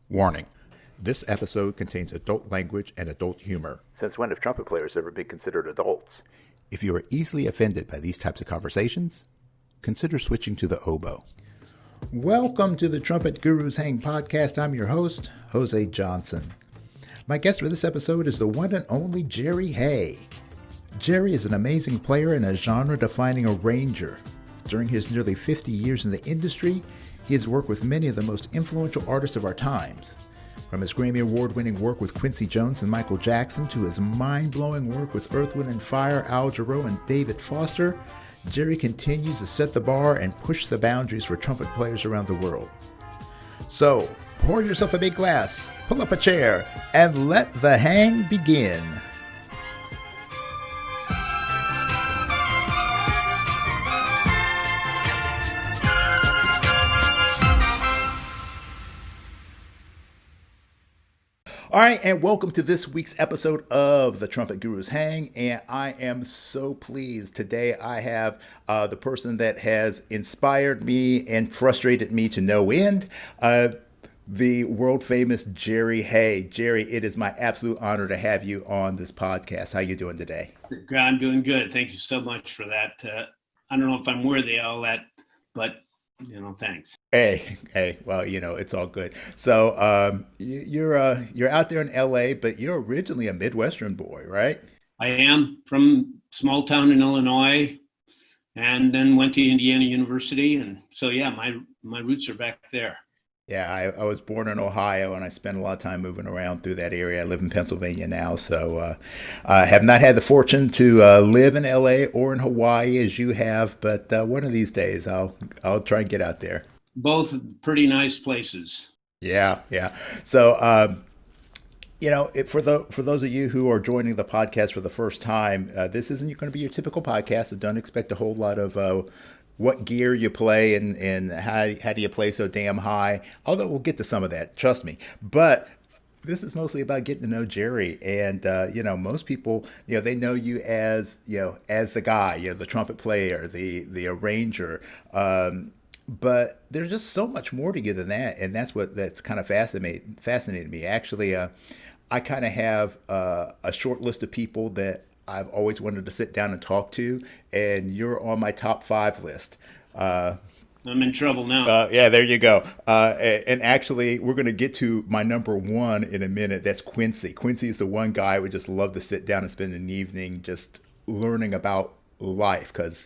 Warning. This episode contains adult language and adult humor. Since when have trumpet players ever been considered adults? If you are easily offended by these types of conversations, consider switching to the oboe. Welcome to the Trumpet Gurus Hang podcast. I'm your host, Jose Johnson. My guest for this episode is the one and only Jerry Hay. Jerry is an amazing player and a genre-defining arranger. During his nearly 50 years in the industry, he has worked with many of the most influential artists of our times. From his Grammy Award-winning work with Quincy Jones and Michael Jackson to his mind-blowing work with Earth, Wind & Fire, Al Jarreau, and David Foster, Jerry continues to set the bar and push the boundaries for trumpet players around the world. So, pour yourself a big glass, pull up a chair, and let the hang begin. All right, and welcome to this week's episode of the Trumpet Gurus Hang, and I am so pleased. Today I have the person that has inspired me and frustrated me to no end, the world-famous Jerry Hay. Jerry, it is my absolute honor to have you on this podcast. How you doing today? I'm doing good. Thank you so much for that. I don't know if I'm worthy of all that, but thanks. Hey, well, it's all good. So, you're out there in LA, but you're originally a Midwestern boy, right? I am from small town in Illinois, and then went to Indiana University, and so yeah, my roots are back there. Yeah, I was born in Ohio, and I spent a lot of time moving around through that area. I live in Pennsylvania now, so I have not had the fortune to live in LA or in Hawaii as you have, but one of these days I'll try and get out there. Both pretty nice places. Yeah. So, for those of you who are joining the podcast for the first time, this isn't going to be your typical podcast, so don't expect a whole lot of what gear you play and how do you play so damn high. Although we'll get to some of that, trust me. But this is mostly about getting to know Jerry, and most people, they know you as the guy, the trumpet player, the arranger. But there's just so much more to you than that, and that's kind of fascinating me. Actually, I kind of have a short list of people that I've always wanted to sit down and talk to, and you're on my top 5 list. I'm in trouble now. Yeah, there you go. And actually, we're going to get to my number 1 in a minute. That's Quincy. Quincy is the one guy I would just love to sit down and spend an evening just learning about life because,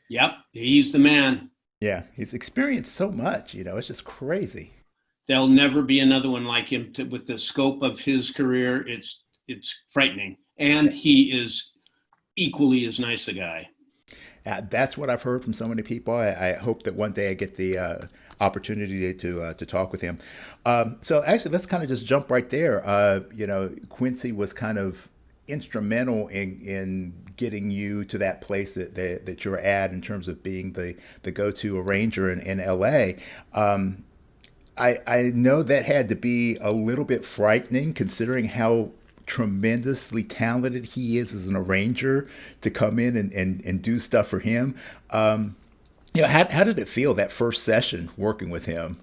Yep, he's the man. Yeah, he's experienced so much, it's just crazy. There'll never be another one like him with the scope of his career. It's frightening. And he is equally as nice a guy. That's what I've heard from so many people. I hope that one day I get the opportunity to talk with him. So actually, let's kind of just jump right there. Quincy was kind of instrumental in getting you to that place that you're at in terms of being the go-to arranger in LA. I know that had to be a little bit frightening considering how tremendously talented he is as an arranger to come in and do stuff for him. How did it feel that first session working with him?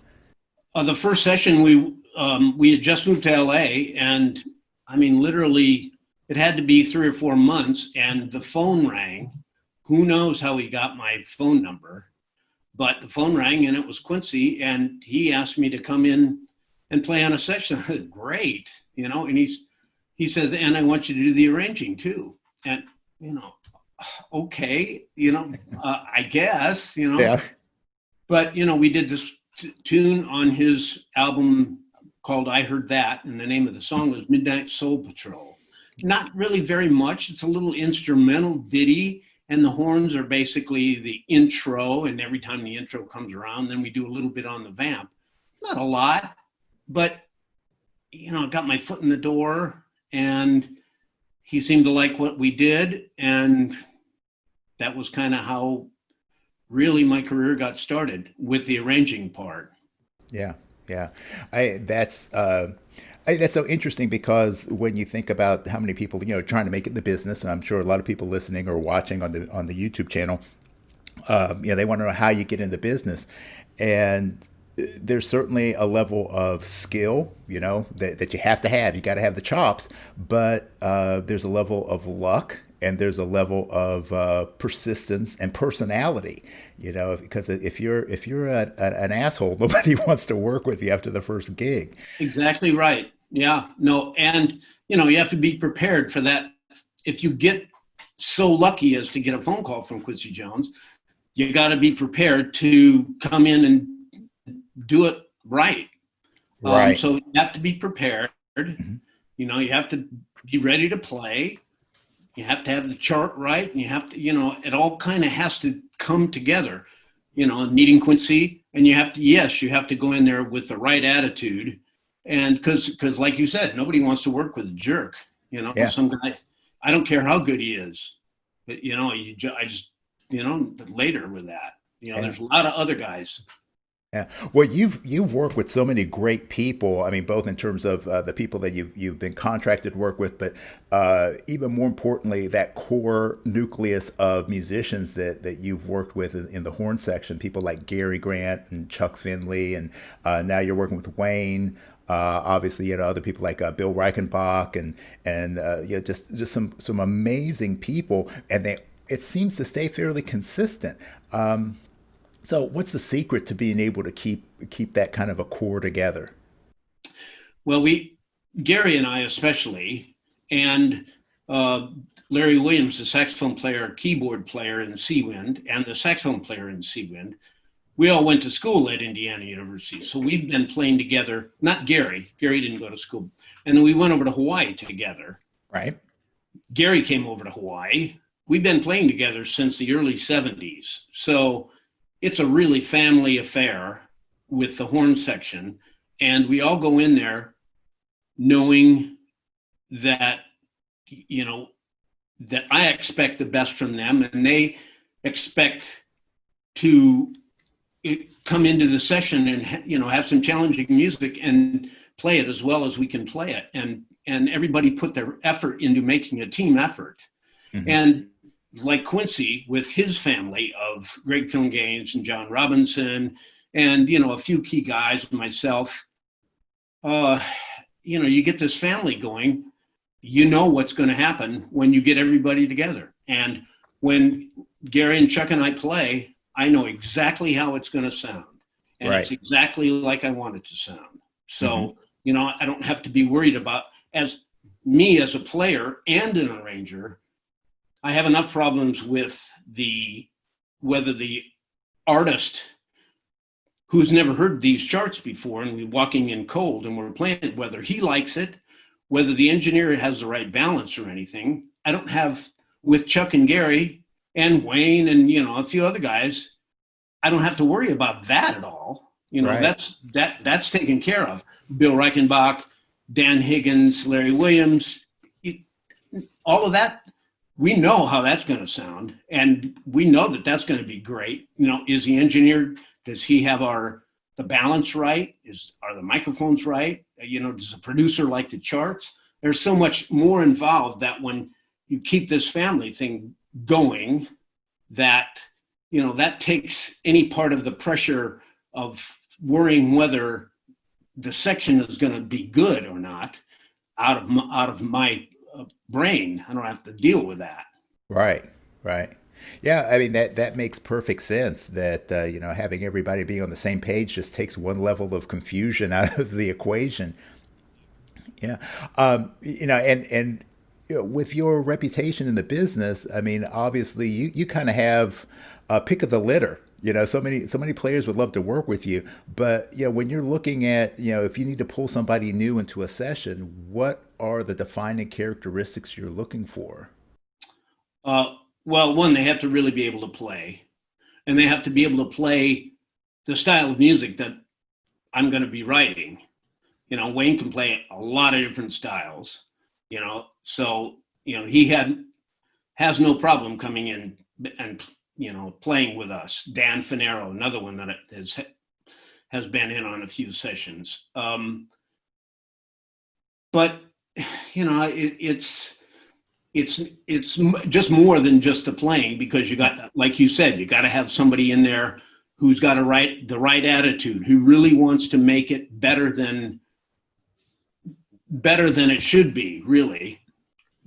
The first session we had just moved to LA, and I mean literally it had to be 3 or 4 months, and the phone rang. Who knows how he got my phone number, but the phone rang and it was Quincy, and he asked me to come in and play on a session. I said, great, and he says, and I want you to do the arranging too. And, okay, I guess, Yeah. But, we did this tune on his album called I Heard That. And the name of the song was Midnight Soul Patrol. Not really very much. It's a little instrumental ditty. And the horns are basically the intro. And every time the intro comes around, then we do a little bit on the vamp. Not a lot, but, got my foot in the door. And he seemed to like what we did, and that was kind of how really my career got started with the arranging part. Yeah. That's so interesting because when you think about how many people trying to make it in the business, and I'm sure a lot of people listening or watching on the YouTube channel, they want to know how you get in the business, and there's certainly a level of skill, that you have to have. You got to have the chops, but there's a level of luck, and there's a level of persistence and personality. Because if you're an asshole, nobody wants to work with you after the first gig. Exactly right. Yeah. No, and you have to be prepared for that. If you get so lucky as to get a phone call from Quincy Jones, you got to be prepared to come in and do it right. Right. So you have to be prepared. Mm-hmm. You have to be ready to play. You have to have the chart right, and you have to, it all kind of has to come together. Meeting Quincy, and you have to go in there with the right attitude, and because like you said, nobody wants to work with a jerk. Some guy. I don't care how good he is, but I just later with that. There's a lot of other guys. Yeah. Well, you've worked with so many great people. I mean, both in terms of the people that you've been contracted to work with, but even more importantly, that core nucleus of musicians that you've worked with in the horn section. People like Gary Grant and Chuck Finley, and now you're working with Wayne. Obviously, other people like Bill Reichenbach and just some amazing people, and it seems to stay fairly consistent. So what's the secret to being able to keep that kind of a core together? Well, Gary and I especially, and Larry Williams, the saxophone player, keyboard player in Seawind, and the saxophone player in Seawind, we all went to school at Indiana University. So we've been playing together, not Gary. Gary didn't go to school. And then we went over to Hawaii together. Right. Gary came over to Hawaii. We've been playing together since the early 70s. So it's a really family affair with the horn section. And we all go in there knowing that, that I expect the best from them, and they expect to come into the session and, have some challenging music and play it as well as we can play it. And everybody put their effort into making a team effort. Mm-hmm. And like Quincy with his family of Greg Filgaines and John Robinson and, a few key guys, myself, you get this family going, what's going to happen when you get everybody together. And when Gary and Chuck and I play, I know exactly how it's going to sound. And It's exactly like I want it to sound. So, I don't have to be worried about, as a player and an arranger, I have enough problems with whether the artist who's never heard these charts before and we're walking in cold and we're playing it, whether he likes it, whether the engineer has the right balance or anything. I don't have, with Chuck and Gary and Wayne and, a few other guys, I don't have to worry about that at all. That's taken care of. Bill Reichenbach, Dan Higgins, Larry Williams, all of that. We know how that's going to sound, and we know that that's going to be great. Is he engineered? Does he have the balance right? Are the microphones right? Does the producer like the charts? There's so much more involved that when you keep this family thing going, that, that takes any part of the pressure of worrying whether the section is going to be good or not out of my brain. I don't have to deal with that. Right. Yeah, I mean that makes perfect sense. That having everybody be on the same page just takes one level of confusion out of the equation. Yeah, and with your reputation in the business, I mean, obviously you kind of have a pick of the litter. So many players would love to work with you, but when you're looking at if you need to pull somebody new into a session, what are the defining characteristics you're looking for? Well, one, they have to really be able to play, and they have to be able to play the style of music that I'm going to be writing. Wayne can play a lot of different styles, so he has no problem coming in and playing with us. Dan Finero, another one that has been in on a few sessions. But it's just more than just the playing, because you got, like you said, you got to have somebody in there who's got the right attitude, who really wants to make it better than it should be, really.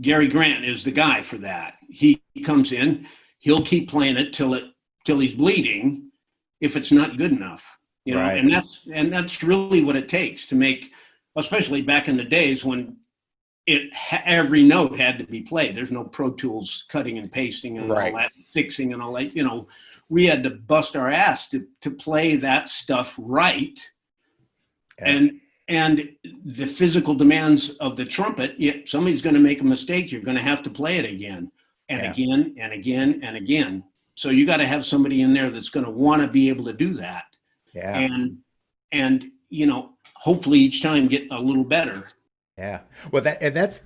Gary Grant is the guy for that. He comes in, he'll keep playing it till he's bleeding if it's not good enough. You know, Right. and that's really what it takes to make, especially back in the days when every note had to be played. There's no Pro Tools cutting and pasting and Right. all that, fixing and all that. You know, we had to bust our ass to play that stuff right. Yeah. And the physical demands of the trumpet, somebody's going to make a mistake. You're going to have to play it again and Yeah. again and again and again. So you got to have somebody in there that's going to want to be able to do that. Yeah. And you know, hopefully each time get a little better. Yeah. Well, that's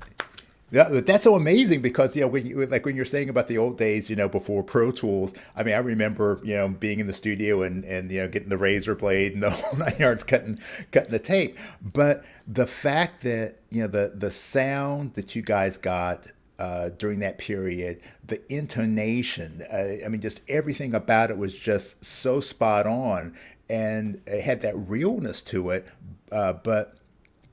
so amazing because, you know, when you're saying about the old days, you know, before Pro Tools, I mean, I remember, you know, being in the studio and you know, getting the razor blade and the whole 9 yards cutting the tape. But the fact that, you know, the sound that you guys got during that period, the intonation, I mean, just everything about it was just so spot on, and it had that realness to it, but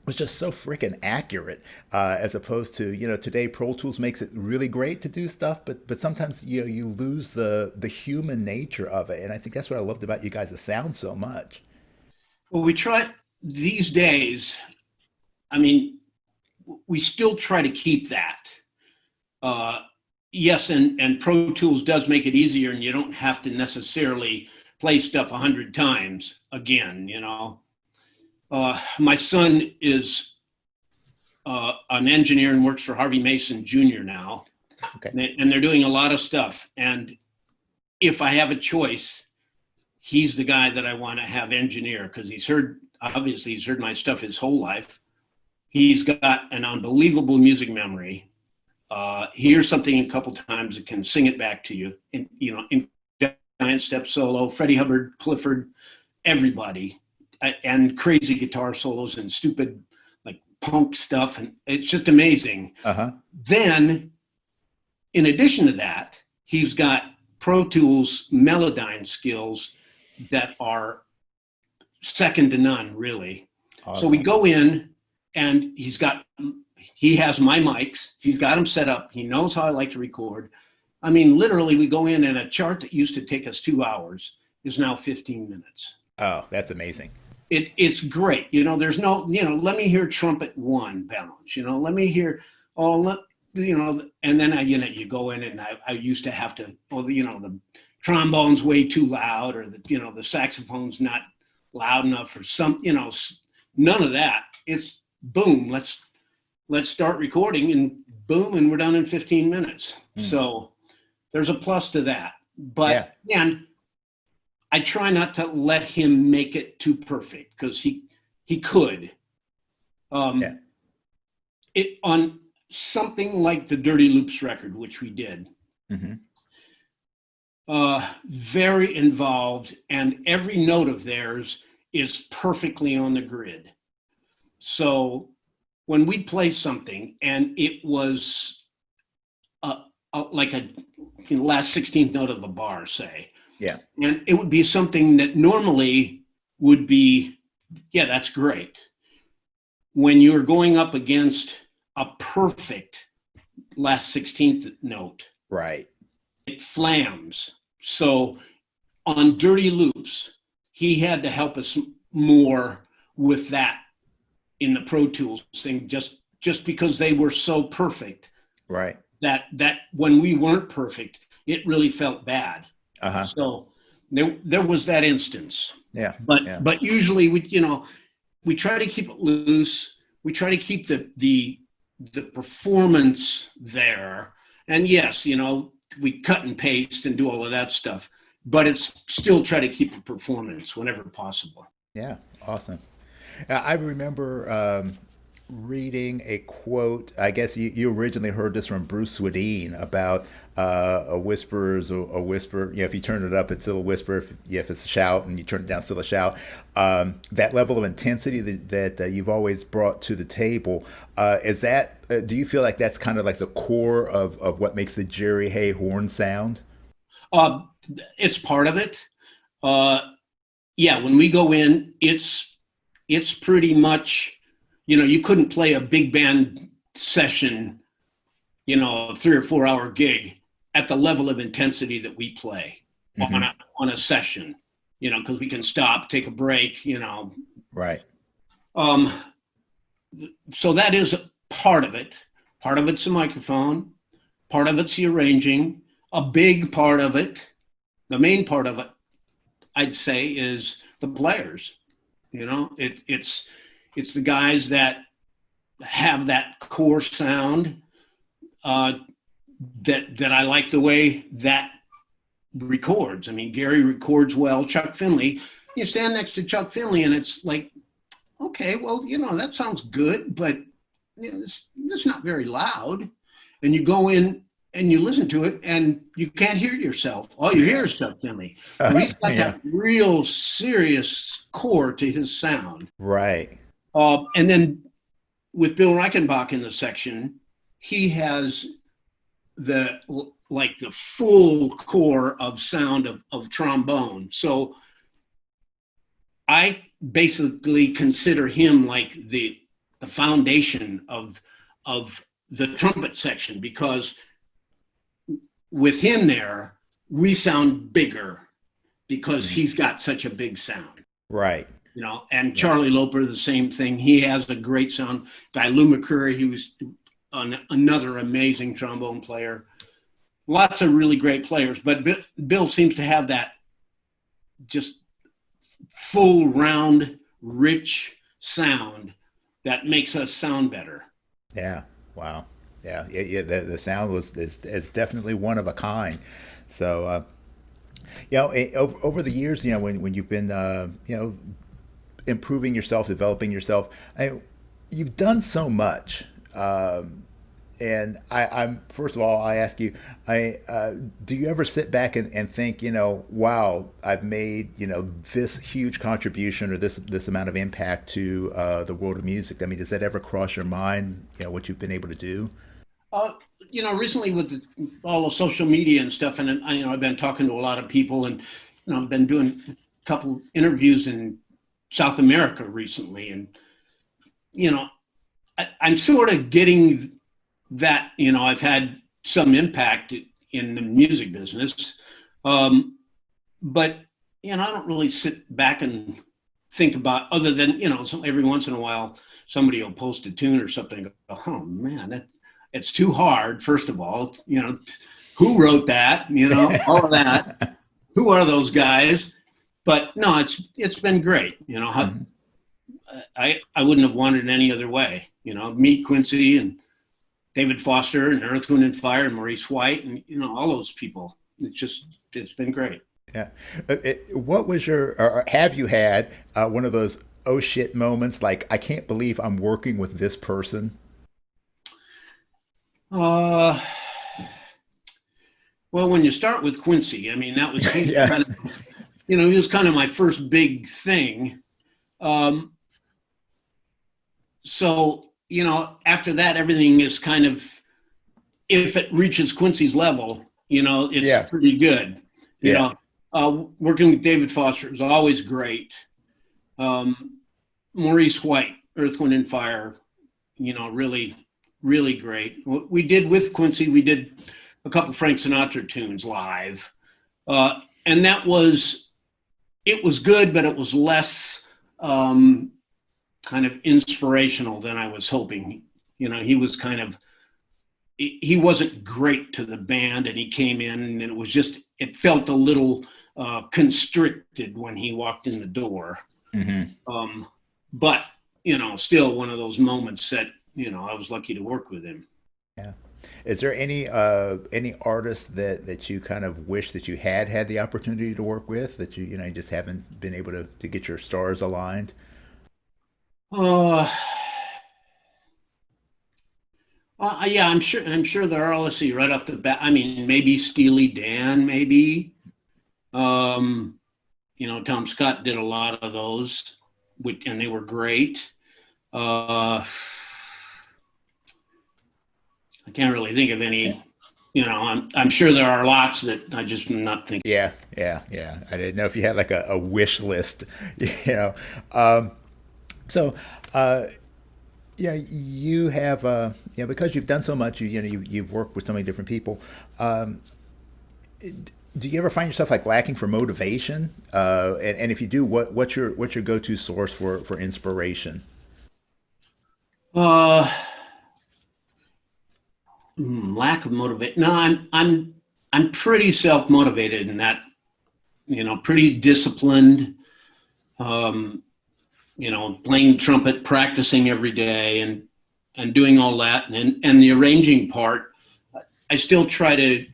was just so freaking accurate, as opposed to, you know, today Pro Tools makes it really great to do stuff, but sometimes, you know, you lose the human nature of it, and I think that's what I loved about you guys' sound so much. Well, we try these days. I mean, we still try to keep that. Yes, and Pro Tools does make it easier, and you don't have to necessarily play stuff 100 times again, you know. My son is an engineer and works for Harvey Mason Jr. now. Okay. And they're doing a lot of stuff. And if I have a choice, he's the guy that I want to have engineer, because he's heard my stuff his whole life. He's got an unbelievable music memory. He hears something a couple times and can sing it back to you. And, you know, in Giant Step Solo, Freddie Hubbard, Clifford, everybody, and crazy guitar solos and stupid like punk stuff, and it's just amazing. Uh-huh. Then, in addition to that, he's got Pro Tools Melodyne skills that are second to none, really. Awesome. So we go in, and he has my mics. He's got them set up. He knows how I like to record. I mean, literally, we go in, and a chart that used to take us 2 hours is now 15 minutes. Oh, that's amazing. It's great. You know, there's no, you know, let me hear trumpet 1 balance, you know, let me hear, you know, and then you go in, and I used to have to, you know, the trombone's way too loud, or you know, the saxophone's not loud enough, or you know, none of that. It's boom, let's start recording, and boom, and we're done in 15 minutes. So there's a plus to that. But and I try not to let him make it too perfect, because he could. It on something like the Dirty Loops record, which we did. Very involved, and every note of theirs is perfectly on the grid. So when we play something and it was like a last 16th note of a bar, say, and it would be something that normally would be, that's great. When you're going up against a perfect last 16th note, right, it flams. So on Dirty Loops, he had to help us more with that in the Pro Tools thing, just because they were so perfect, right, that when we weren't perfect, it really felt bad. So there was that instance. But usually we try to keep it loose. We try to keep the performance there. And yes, you know, we cut and paste and do all of that stuff, but it's still try to keep the performance whenever possible. Yeah, awesome. I remember reading a quote. I guess you originally heard this from Bruce Swedien about a whisper is a whisper. You know, if you turn it up, it's still a whisper. If it's a shout, and you turn it down, it's still a shout. That level of intensity that you've always brought to the table, is that? Do you feel like that's kind of like the core of what makes the Jerry Hay horn sound? It's part of it. Yeah, when we go in, it's pretty much, you couldn't play a big band session, a 3 or 4 hour gig at the level of intensity that we play on a session, because we can stop, take a break, Right. So that is part of it. Part of it's the microphone. Part of it's the arranging. A big part of it, the main part of it, I'd say, is the players. It's the guys that have that core sound, that I like the way that records. I mean, Gary records well. Chuck Finley, you stand next to Chuck Finley and it's like, okay, well, that sounds good, but it's not very loud. And you go in and you listen to it and you can't hear yourself. All you hear is Chuck Finley. So he's got that real serious core to his sound. Right. And then with Bill Reichenbach in the section, he has the full core of sound of trombone. So I basically consider him like the foundation of the trumpet section, because with him there, we sound bigger because he's got such a big sound. Right. And Charlie Loper, the same thing. He has a great sound. Guy Lou McCurry, he was another amazing trombone player. Lots of really great players, but Bill seems to have that just full, round, rich sound that makes us sound better. Yeah. Wow. Yeah. The sound is definitely one of a kind. So, over the years, when you've been, improving yourself, developing yourself, you've done so much. And I'm first of all, I ask you, do you ever sit back and think, wow, I've made, this huge contribution or this amount of impact to the world of music? I mean, does that ever cross your mind, what you've been able to do? Recently with all the social media and stuff, and I've been talking to a lot of people, and I've been doing a couple interviews in South America recently, and I'm sort of getting that, I've had some impact in the music business. But, I don't really sit back and think about, other than, every once in a while, somebody will post a tune or something. Go, oh man, it's too hard. First of all, who wrote that, all of that, who are those guys? But no, it's been great. I wouldn't have wanted it any other way, meet Quincy and David Foster and Earth, Wind and Fire and Maurice White and, all those people. It's been great. Yeah. What was or have you had one of those oh shit moments, like, I can't believe I'm working with this person? Well, when you start with Quincy, I mean, that was Yeah. kind of, he was kind of my first big thing. So, after that, everything is kind of, if it reaches Quincy's level, it's pretty good. Working with David Foster is always great. Maurice White, Earth, Wind and Fire, really, really great. What we did with Quincy, we did a couple Frank Sinatra tunes live. And it was good, but it was less kind of inspirational than I was hoping. He was he wasn't great to the band, and he came in and it felt a little constricted when he walked in the door. Mm-hmm. But, still one of those moments that, I was lucky to work with him. Yeah. Is there any artists that you kind of wish that you had the opportunity to work with, that you just haven't been able to get your stars aligned? Yeah, I'm sure there are. Let's see, right off the bat, I mean, maybe Steely Dan, maybe. Tom Scott did a lot of those, and they were great. I can't really think of any I'm sure there are lots that I just am not thinking. Yeah. I didn't know if you had like a wish list, you know. Um, so, uh, yeah, you have, because you've done so much, you've worked with so many different people. Um, do you ever find yourself like lacking for motivation? And if you do, what's your go-to source for inspiration? Uh, Lack of motivation. No, I'm pretty self motivated in that. Pretty disciplined. Um, playing trumpet, practicing every day, and doing all that, and the arranging part. I still try to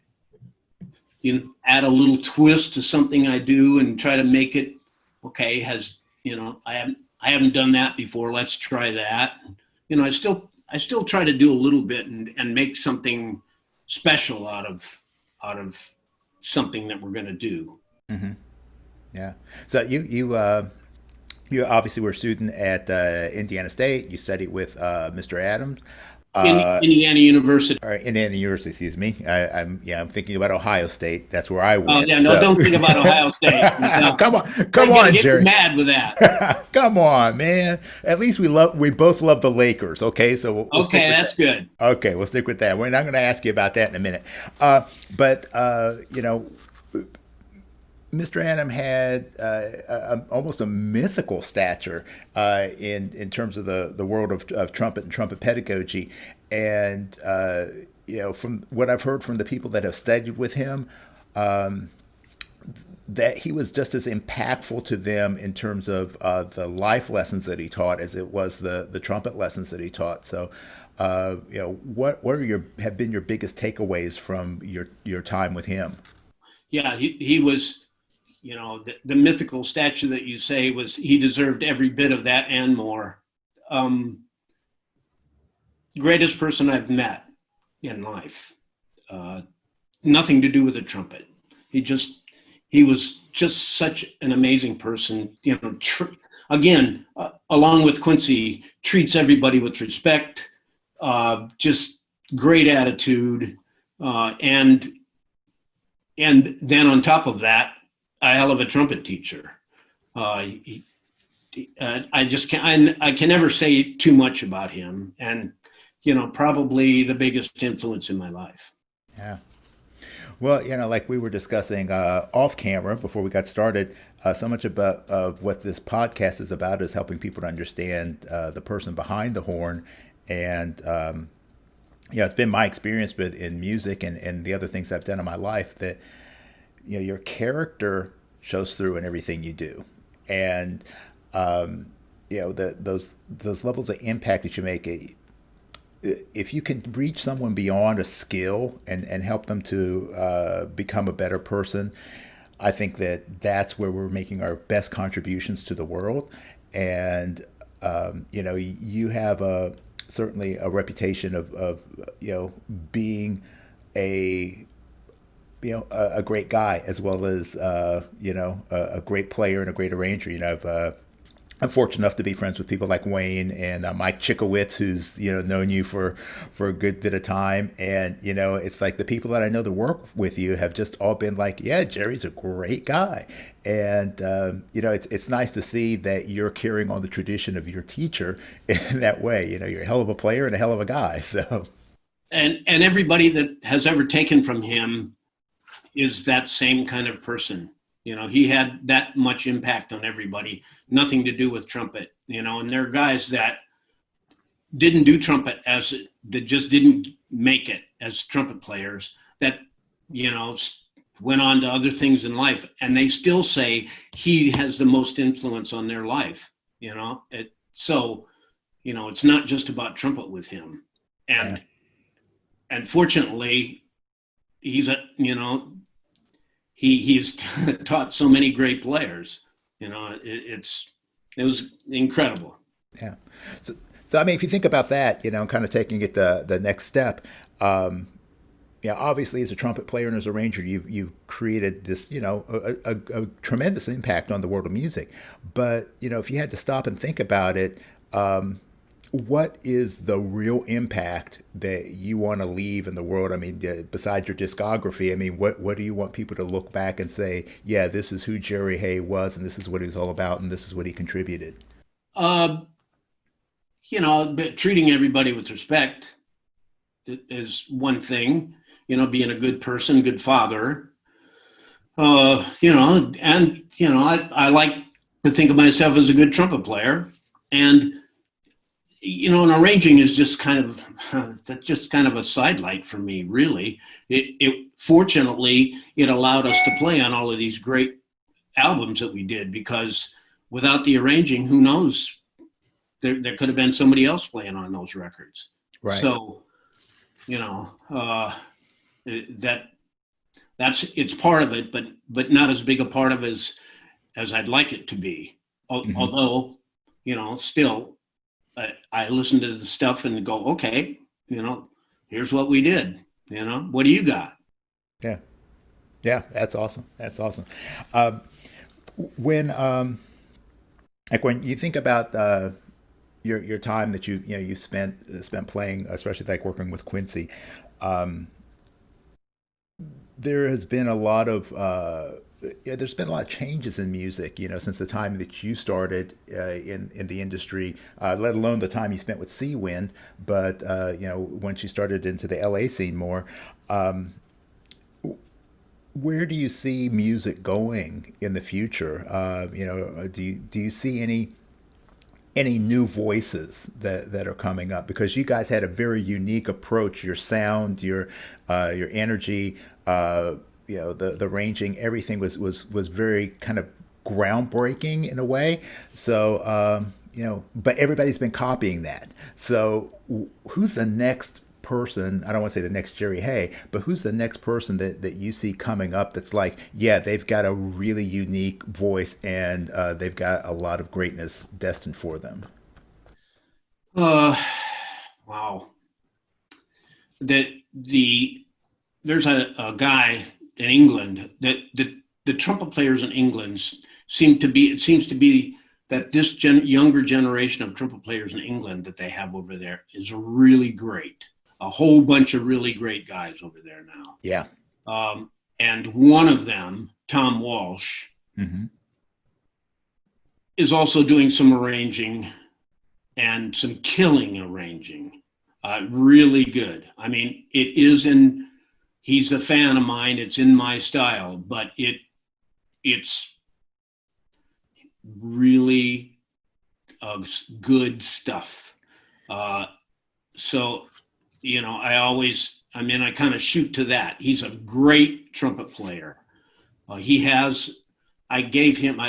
add a little twist to something I do and try to make it okay. I haven't done that before. Let's try that. I still try to do a little bit and make something special out of something that we're going to do. Hmm. Yeah. So you obviously were a student at Indiana State. You studied with Mr. Adams. In Uh, Indiana University. or Indiana University, excuse me. I'm thinking about Ohio State. That's where I Oh went. yeah, no, So don't think about Ohio State. No, come you're gonna on, get me Jerry. mad with that. Come on, man. At least we both love the Lakers. Okay, so we'll stick Okay, with that's that. good. Okay, we'll stick with that. We're not going to ask you about that in a minute. But Mr. Adam had almost a mythical stature in terms of the world of trumpet and trumpet pedagogy, and from what I've heard from the people that have studied with him, that he was just as impactful to them in terms of the life lessons that he taught as it was the trumpet lessons that he taught. So, what have been your biggest takeaways from your time with him? Yeah, he was, the mythical statue that you say he deserved every bit of that and more. Um, Greatest person I've met in life. Uh, Nothing to do with the trumpet. He just he was just such an amazing person. Again, along with Quincy, treats everybody with respect. Just great attitude, and then on top of that, a hell of a trumpet teacher. He, I just can I can never say too much about him, and probably the biggest influence in my life. Yeah. Well, like we were discussing off camera before we got started, so much about of what this podcast is about is helping people to understand the person behind the horn, and it's been my experience with in music and the other things I've done in my life that your character shows through in everything you do, and those levels of impact that you make. If you can reach someone beyond a skill and help them to become a better person, I think that's where we're making our best contributions to the world. And you have certainly a reputation of being a a great guy as well as a great player and a great arranger. I'm fortunate enough to be friends with people like Wayne and Mike Chickowitz, who's known you for a good bit of time, and it's like the people that I know that work with you have just all been like, yeah, Jerry's a great guy, and it's nice to see that you're carrying on the tradition of your teacher in that way. You're a hell of a player and a hell of a guy. So, And everybody that has ever taken from him is that same kind of person. He had that much impact on everybody, nothing to do with trumpet, and there are guys that didn't do trumpet that just didn't make it as trumpet players that, went on to other things in life. And they still say he has the most influence on their life, it's not just about trumpet with him. yeah. And fortunately, he's he's taught so many great players. It was incredible. Yeah. So I mean, if you think about that, kind of taking it the next step, obviously as a trumpet player and as a arranger, you've created this, a tremendous impact on the world of music. But if you had to stop and think about it, what is the real impact that you want to leave in the world? I mean, besides your discography, I mean, what do you want people to look back and say, yeah, this is who Jerry Hay was, and this is what he was all about, and this is what he contributed? Uh, but treating everybody with respect is one thing. Being a good person, good father. I like to think of myself as a good trumpet player, and and arranging is just kind of a sidelight for me, really. It fortunately it allowed us to play on all of these great albums that we did, because without the arranging, who knows? There could have been somebody else playing on those records. Right. So, it's part of it, but not as big a part of it as I'd like it to be. Mm-hmm. Although, still, I listen to the stuff and go, okay, here's what we did. What do you got? Yeah, yeah, that's awesome. That's awesome. When you think about your time that you spent playing, especially like working with Quincy, there has been a lot of there's been a lot of changes in music, since the time that you started in the industry, let alone the time you spent with Seawind. But once you started into the LA scene more, where do you see music going in the future? Do you see any new voices that are coming up? Because you guys had a very unique approach, your sound, your energy, the ranging, everything was very kind of groundbreaking in a way. So but everybody's been copying that. So who's the next person? I don't want to say the next Jerry Hay, but who's the next person that you see coming up that's like, yeah, they've got a really unique voice, and they've got a lot of greatness destined for them? Wow. There's a guy in England that the trumpet players in England it seems to be that this younger generation of trumpet players in England that they have over there is really great. A whole bunch of really great guys over there now. Yeah. And one of them, Tom Walsh, mm-hmm. is also doing some arranging and some killing arranging. Really good. I mean, he's a fan of mine. It's in my style, but it's really good stuff. So, I kind of shoot to that. He's a great trumpet player. I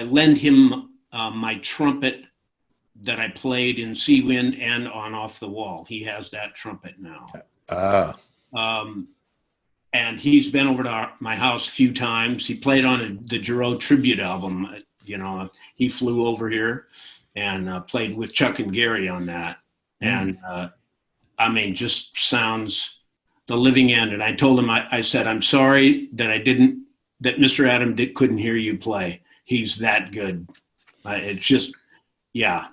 lend him my trumpet that I played in Seawind and on Off the Wall. He has that trumpet now. And he's been over to my house a few times. He played on the Giroux tribute album. He flew over here and played with Chuck and Gary on that. And just sounds the living end. And I told him, I said, I'm sorry that Mr. Adam couldn't hear you play. He's that good. It's just, yeah.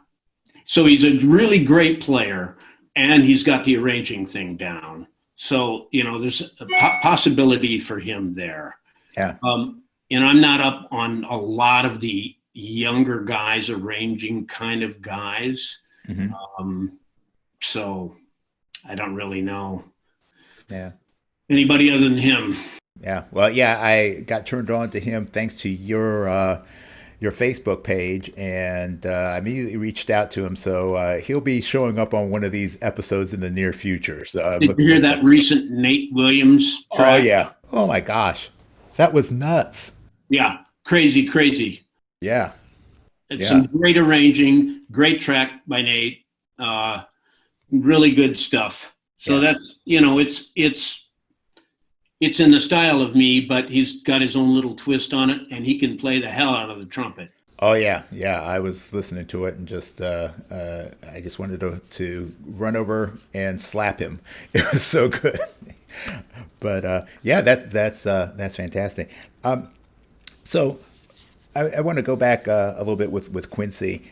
So he's a really great player, and he's got the arranging thing down. So, there's a possibility for him there. Yeah. I'm not up on a lot of the younger guys, arranging kind of guys. Mm-hmm. So I don't really know. Yeah. Anybody other than him. Yeah. Well, yeah, I got turned on to him thanks to your Facebook page, and I immediately reached out to him. So he'll be showing up on one of these episodes in the near future. So did you hear that recent Nate Williams track? Oh yeah. Oh my gosh, that was nuts. Yeah, crazy. Yeah. It's some great arranging, great track by Nate. Really good stuff. So that's it's in the style of me, but he's got his own little twist on it, and he can play the hell out of the trumpet. Oh yeah. I was listening to it and just I just wanted to run over and slap him. It was so good. But that's fantastic. So I want to go back a little bit with Quincy.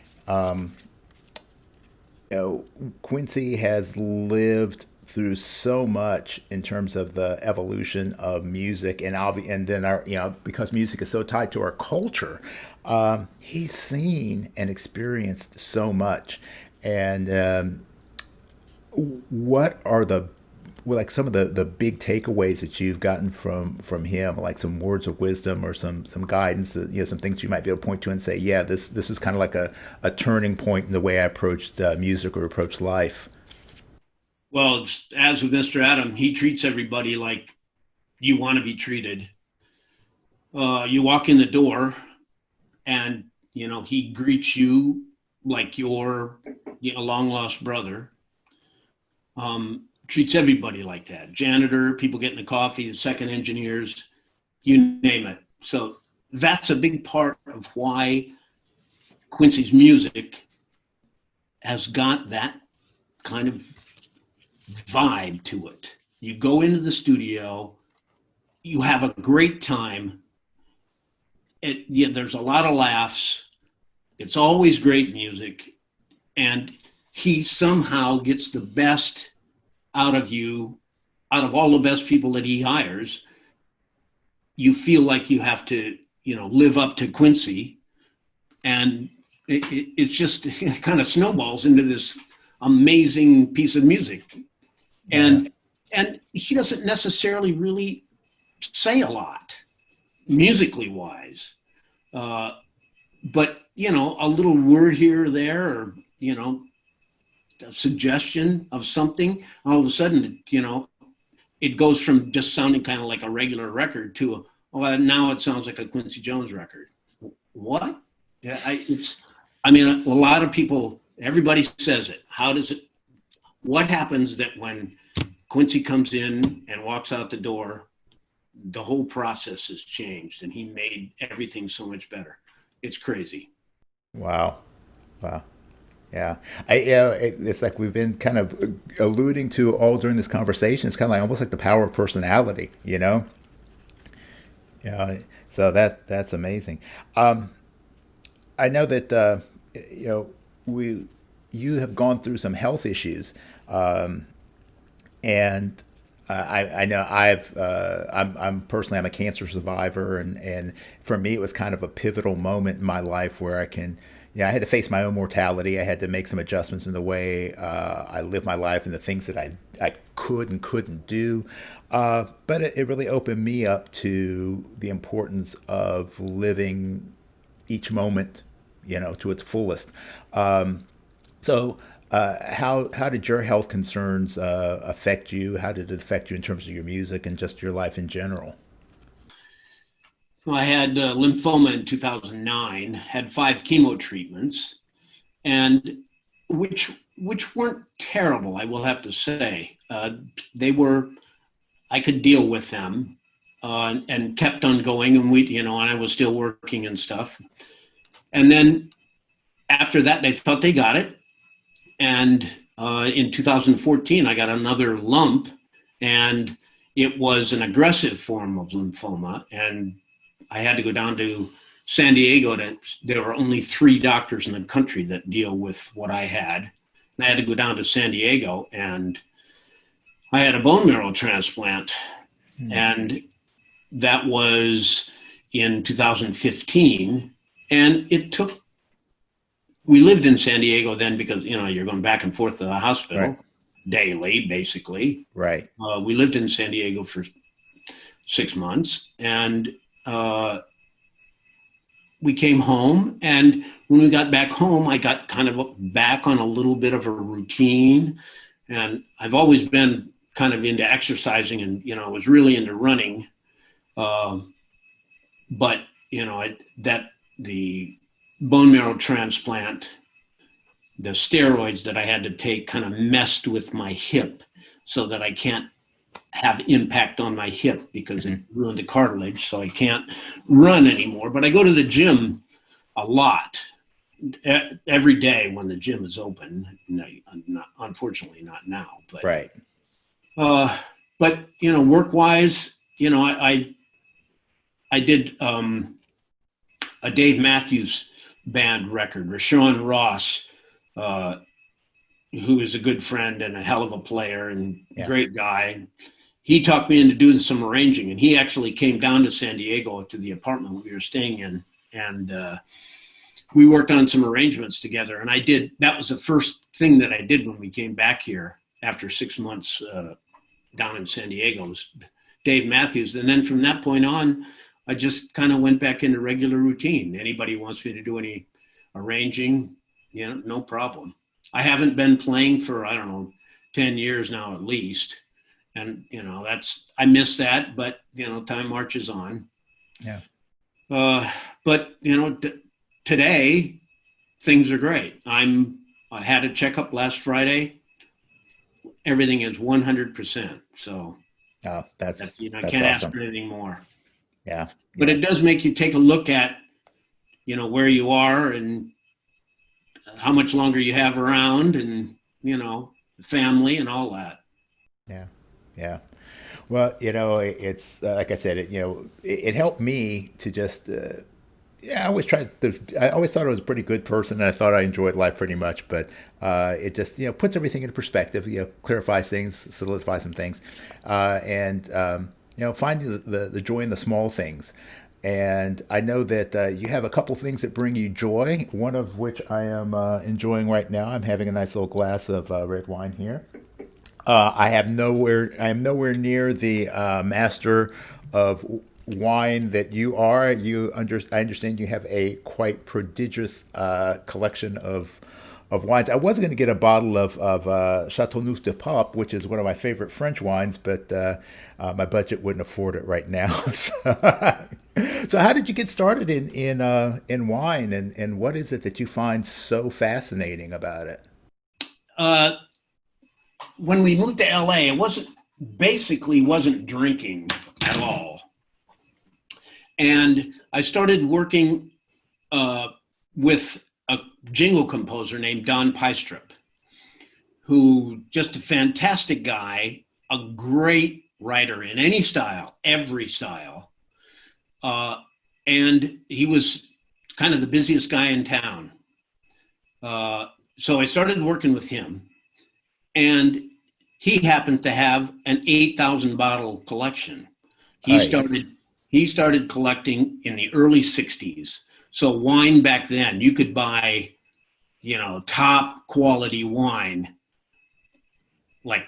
Quincy has lived through so much in terms of the evolution of music, and then our, because music is so tied to our culture, he's seen and experienced so much. And what are the like some of the big takeaways that you've gotten from him, like some words of wisdom or some guidance, some things you might be able to point to and say, yeah, this was kind of like a turning point in the way I approached music or approached life. Well, as with Mr. Adam, he treats everybody like you want to be treated. You walk in the door, and he greets you like your long lost brother. Treats everybody like that. Janitor, people getting the coffee, the second engineers, you name it. So that's a big part of why Quincy's music has got that kind of vibe to it. You go into the studio, you have a great time. There's a lot of laughs. It's always great music. And he somehow gets the best out of you, out of all the best people that he hires. You feel like you have to, live up to Quincy. And it's just, it kind of snowballs into this amazing piece of music. Yeah. And he doesn't necessarily really say a lot, musically wise. But, a little word here or there, or, a suggestion of something, all of a sudden, it goes from just sounding kind of like a regular record to now it sounds like a Quincy Jones record. What? Yeah, a lot of people, everybody says it. What happens that when Quincy comes in and walks out the door, the whole process has changed and he made everything so much better. It's crazy. Wow. Wow. Yeah, it's like we've been kind of alluding to all during this conversation. It's kind of like almost like the power of personality, Yeah. So that's amazing. I know that we you have gone through some health issues, and I know I'm personally I'm a cancer survivor, and for me it was kind of a pivotal moment in my life where I had to face my own mortality. I had to make some adjustments in the way I live my life and the things that I could and couldn't do. But it really opened me up to the importance of living each moment, to its fullest. How did your health concerns affect you? How did it affect you in terms of your music and just your life in general? Well, I had lymphoma in 2009, had 5 chemo treatments, and which weren't terrible, I will have to say. They were, I could deal with them, and kept on going, and and I was still working and stuff. And then after that, they thought they got it. And in 2014, I got another lump, and it was an aggressive form of lymphoma. And I had to go down to San Diego. There were only 3 doctors in the country that deal with what I had. And I had to go down to San Diego, and I had a bone marrow transplant. And that was in 2015. And we lived in San Diego then because, you're going back and forth to the hospital Right. daily, basically. Right. We lived in San Diego for 6 months, and we came home. And when we got back home, I got kind of back on a little bit of a routine. And I've always been kind of into exercising, and, I was really into running. But, the bone marrow transplant, the steroids that I had to take kind of messed with my hip so that I can't have impact on my hip because it ruined the cartilage. So I can't run anymore, but I go to the gym a lot every day when the gym is open. No, unfortunately not now, but, Right. Work wise, I did, a Dave Matthews Band record. Rashawn Ross who is a good friend and a hell of a player and Yeah. great guy. He talked me into doing some arranging, and he actually came down to San Diego to the apartment we were staying in, and we worked on some arrangements together. And that was the first thing that I did when we came back here after 6 months down in San Diego, was Dave Matthews. And then from that point on, I just kind of went back into regular routine. Anybody wants me to do any arranging, no problem. I haven't been playing for, I don't know, 10 years now at least. And, I miss that, but, time marches on. Yeah. But, today things are great. I had a checkup last Friday. Everything is 100%. So that's I that's can't ask awesome. for anything more. Yeah. But it does make you take a look at, where you are and how much longer you have around, and, family and all that. Yeah. Yeah. Well, it's like I said, it helped me to just, I always I always thought I was a pretty good person, and I thought I enjoyed life pretty much, but it just, puts everything into perspective, clarifies things, solidifies some things, and, finding the joy in the small things. And I know that you have a couple things that bring you joy, one of which I am enjoying right now. I'm having a nice little glass of red wine here. I am nowhere near the master of wine that you are. I understand you have a quite prodigious collection of wines. I was going to get a bottle of Chateauneuf du Pape, which is one of my favorite French wines, but my budget wouldn't afford it right now. So how did you get started in wine, and what is it that you find so fascinating about it? Uh, when we moved to LA, it wasn't drinking at all. And I started working with a jingle composer named Don Pystrup, who just a fantastic guy, a great writer in any style, every style. And he was kind of the busiest guy in town. So I started working with him, and he happened to have an 8,000 bottle collection. He Hi. started collecting in the early 60s. So wine back then, you could buy, top quality wine, like,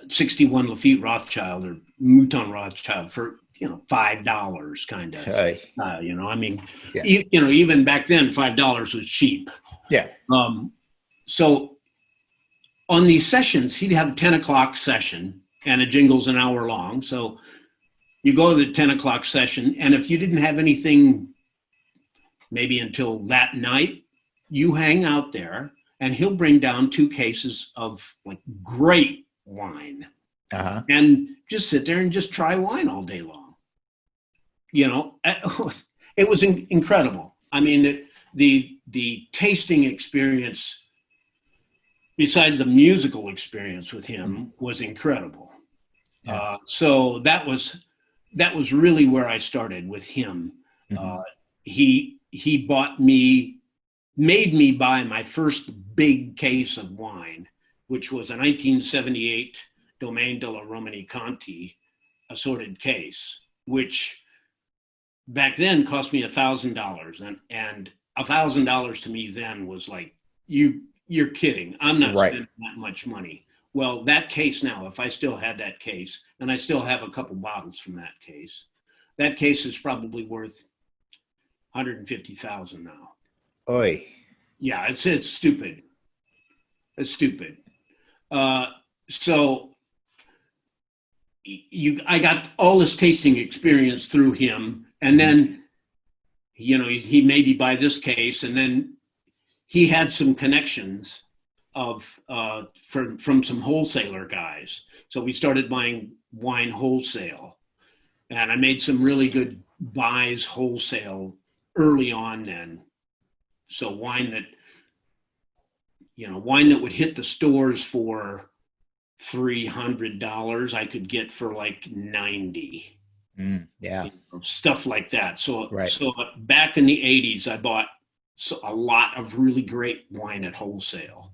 61 Lafite Rothschild or Mouton Rothschild for, $5 kind of, Hi. Yeah. even back then, $5 was cheap. Yeah. So on these sessions, he'd have a 10 o'clock session, and a jingle's an hour long. So you go to the 10 o'clock session, and if you didn't have anything maybe until that night, you hang out there, and he'll bring down 2 cases of like great wine, and just sit there and just try wine all day long. It was incredible. I mean, the tasting experience, besides the musical experience with him, was incredible. Yeah. So that was really where I started with him. Mm-hmm. He made me buy my first big case of wine, which was a 1978 Domaine de la Romani Conti assorted case, which back then cost me $1,000, and $1,000 to me then was like, you're kidding. I'm not spending that much money. Well, that case now, if I still had that case, and I still have a couple bottles from that case is probably worth 150,000 now. Oi. Yeah, it's stupid. It's stupid. So I got all this tasting experience through him, and then he made me buy this case, and then he had some connections from some wholesaler guys. So we started buying wine wholesale, and I made some really good buys wholesale early on then. So wine that would hit the stores for $300, I could get for like 90. Yeah. Stuff like that. So Right. Back in the 80s, I bought a lot of really great wine at wholesale.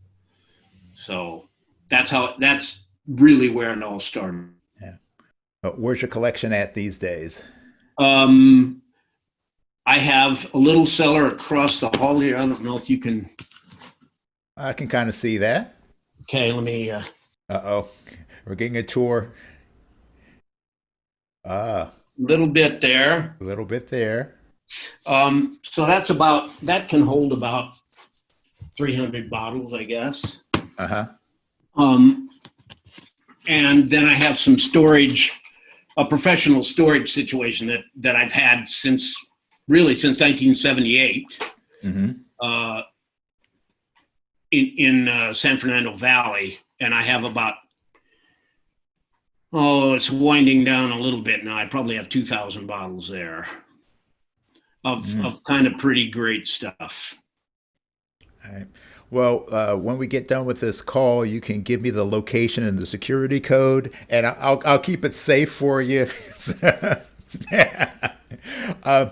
So that's really where it all started. Yeah. Where's your collection at these days? I have a little cellar across the hall here. I don't know if you can. I can kind of see that. Okay, let me. Uh-oh. We're getting a tour. Ah, Little bit there. a little bit there. So that can hold about 300 bottles, I guess. Uh-huh. Um, and then I have some storage, a professional storage situation that I've had since 1978 Mm-hmm. uh, in San Fernando Valley, and I have it's winding down a little bit now. I probably have 2,000 bottles there of kind of pretty great stuff. All right. Well, when we get done with this call, you can give me the location and the security code, and I'll keep it safe for you. uh,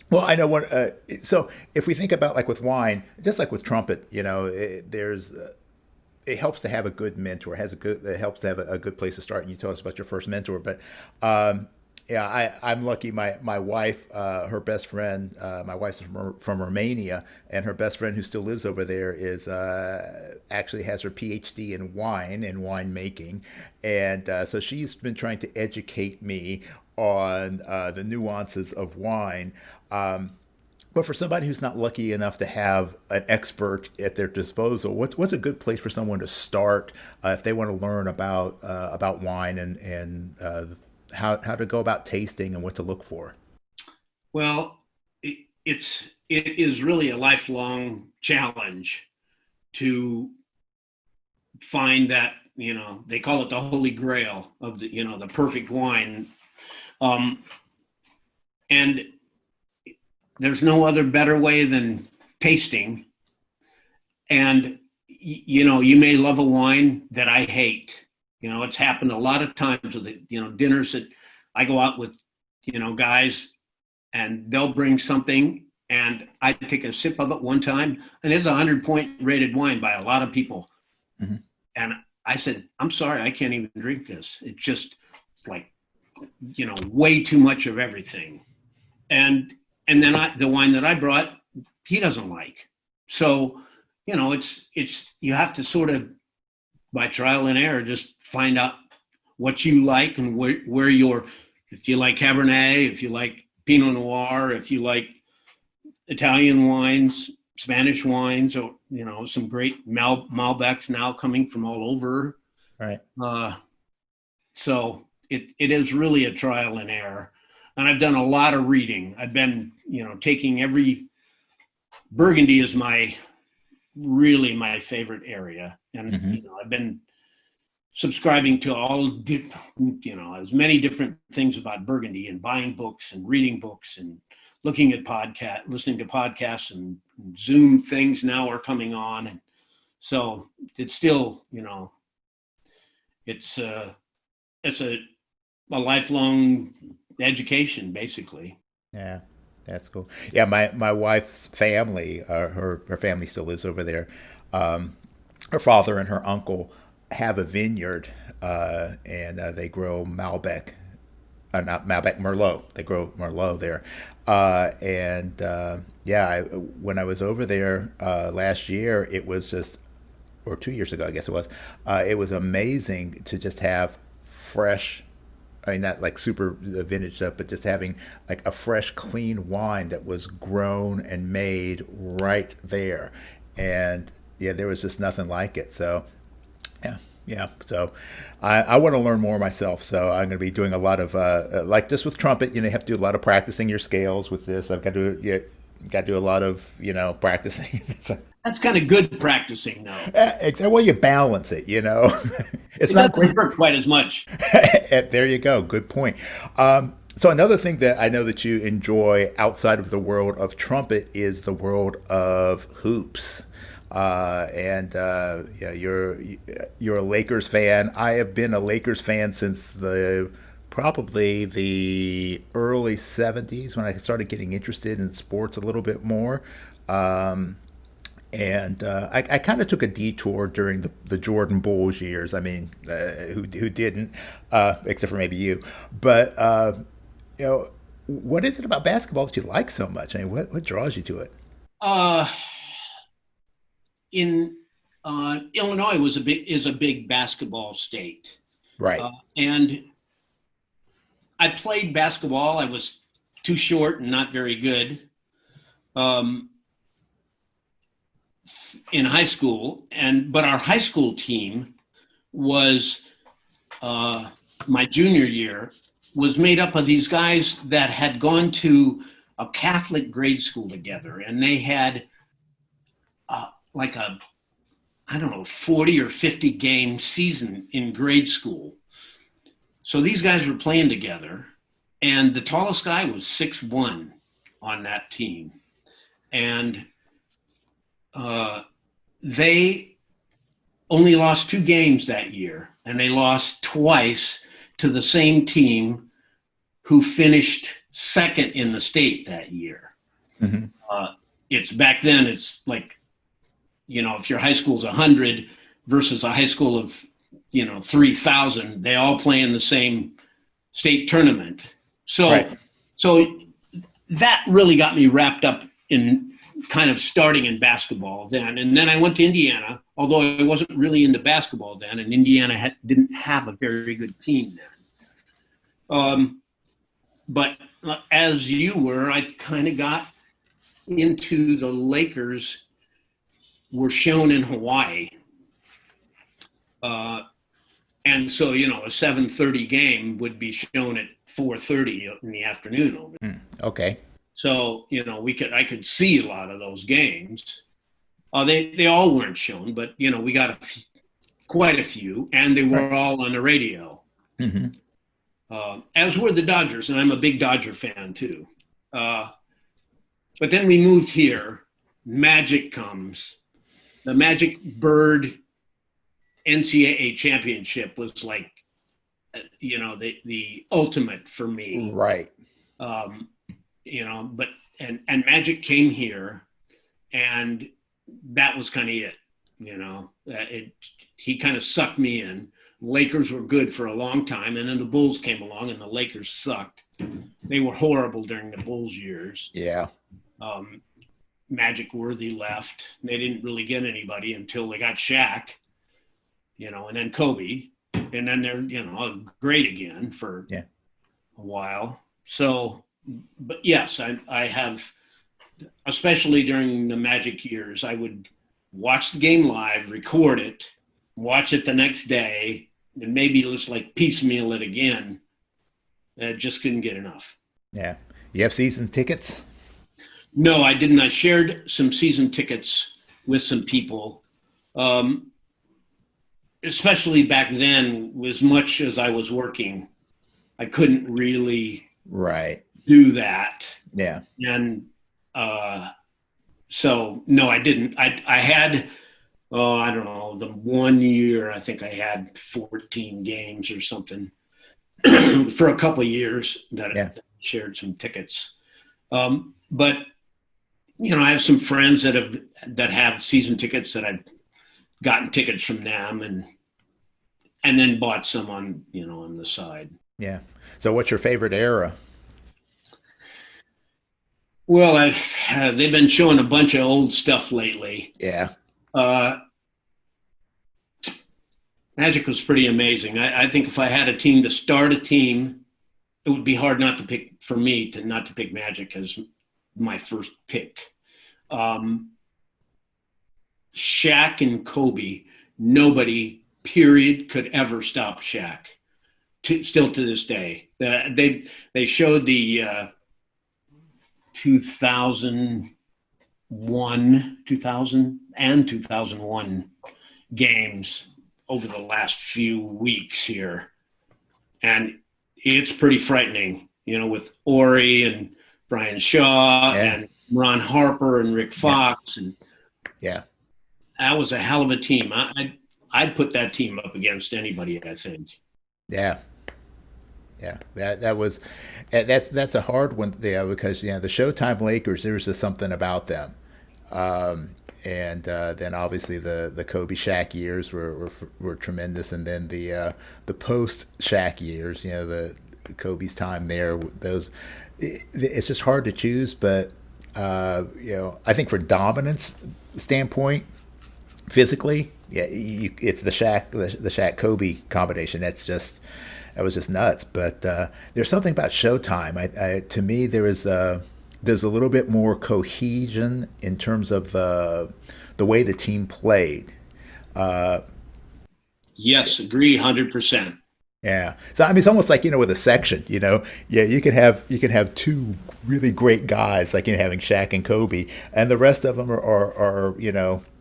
well, I know what. So if we think about like with wine, just like with trumpet, it helps to have a good mentor. It helps to have a good place to start. And you told us about your first mentor, but yeah, I'm lucky. My wife, her best friend, my wife's from Romania, and her best friend who still lives over there is actually has her PhD in wine and winemaking, and so she's been trying to educate me on the nuances of wine. But for somebody who's not lucky enough to have an expert at their disposal, what's a good place for someone to start if they want to learn about wine and how to go about tasting and what to look for? Well, it is really a lifelong challenge to find that, they call it the holy grail of the perfect wine. And there's no other better way than tasting. And, you may love a wine that I hate. It's happened a lot of times with dinners that I go out with, guys, and they'll bring something and I take a sip of it one time, and it's a 100-point rated wine by a lot of people. Mm-hmm. And I said, I'm sorry, I can't even drink this. It's like, way too much of everything. And then the wine that I brought, he doesn't like. So, it's you have to sort of, by trial and error, just find out what you like and where if you like Cabernet, if you like Pinot Noir, if you like Italian wines, Spanish wines, or, some great Malbecs now coming from all over. Right. So it is really a trial and error. And I've done a lot of reading. I've been, taking Burgundy is really my favorite area. And, Mm-hmm. I've been subscribing to as many different things about Burgundy, and buying books and reading books and looking at listening to podcasts, and Zoom things now are coming on. And so it's still, it's a lifelong education, basically. Yeah, that's cool. Yeah, my wife's family, her family still lives over there. Her father and her uncle have a vineyard, and they grow Malbec, not Malbec, Merlot. They grow Merlot there, when I was over there last year, it was just, or 2 years ago, I guess it was amazing to just have fresh. I mean, not like super vintage stuff, but just having like a fresh, clean wine that was grown and made right there. And yeah, there was just nothing like it. So, yeah. So I want to learn more myself. So I'm going to be doing a lot of, like just with trumpet, you have to do a lot of practicing your scales with this. I've got to, got to do a lot of, practicing. That's kind of good practicing, though. Well, you balance it, It's It not doesn't great. hurt quite as much. There you go. Good point. So another thing that I know that you enjoy outside of the world of trumpet is the world of hoops. Yeah, you're a Lakers fan. I have been a Lakers fan since probably the early '70s when I started getting interested in sports a little bit more. And I kind of took a detour during the Jordan Bulls years. I mean, who didn't, except for maybe you. But what is it about basketball that you like so much? I mean, what draws you to it? Uh, in Illinois is a big basketball state, Right. and I played basketball. I was too short and not very good in high school, but our high school team was my junior year was made up of these guys that had gone to a Catholic grade school together, and they had like a, I don't know, 40 or 50 game season in grade school. So these guys were playing together, and the tallest guy was 6'1" on that team. And they only lost 2 games that year, and they lost twice to the same team who finished second in the state that year. Mm-hmm. It's back then, it's like, if your high school's 100 versus a high school of, 3,000, they all play in the same state tournament. So, Right. so that really got me wrapped up in kind of starting in basketball then. And then I went to Indiana, although I wasn't really into basketball then, and Indiana didn't have a very good team then. But as you were, I kind of got into the Lakers were shown in Hawaii. And so, a 7:30 game would be shown at 4:30 in the afternoon over there. Okay. So, I could see a lot of those games. They all weren't shown, but, we got quite a few, and they were all on the radio. Mm-hmm. As were the Dodgers, and I'm a big Dodger fan too. But then we moved here. Magic comes. The Magic Bird NCAA championship was like, the ultimate for me. Right. But Magic came here, and that was kind of it. He kind of sucked me in. Lakers were good for a long time, and then the Bulls came along, and the Lakers sucked. They were horrible during the Bulls years. Yeah. Magic Worthy left. They didn't really get anybody until they got Shaq, and then Kobe, and then they're great again for a while. So, but yes, I have, especially during the Magic years, I would watch the game live, record it, watch it the next day, and maybe just like piecemeal it again. I just couldn't get enough. Yeah. You have season tickets? No, I didn't. I shared some season tickets with some people, especially back then. As much as I was working, I couldn't really do that. Yeah. And so, no, I didn't. I had, I don't know, the one year I think I had 14 games or something for a couple of years that I shared some tickets. But I have some friends that have season tickets that I've gotten tickets from them and then bought some on the side. Yeah. So what's your favorite era? Well, they've been showing a bunch of old stuff lately. Yeah. Magic was pretty amazing. I think if I had a team to start a team, it would be hard not to pick Magic as my first pick. Shaq and Kobe, nobody, period, could ever stop Shaq. Still to this day, they showed the 2001 and 2001 games over the last few weeks here, and it's pretty frightening. With Ori and Brian Shaw and Ron Harper and Rick Fox, and that was a hell of a team. I'd put that team up against anybody, I think. Yeah. Yeah, that's a hard one there because the Showtime Lakers, there's just something about them. and then obviously the Kobe Shaq years were tremendous, and then the post Shaq years, the Kobe's time there, it's just hard to choose, but I think for dominance standpoint, physically, yeah, it's the Shaq Kobe combination. That was just nuts. But there's something about Showtime. To me, there's a little bit more cohesion in terms of the way the team played. Yes, agree 100%. Yeah. So I mean, it's almost like with a section. Yeah, you could have two really great guys like having Shaq and Kobe, and the rest of them are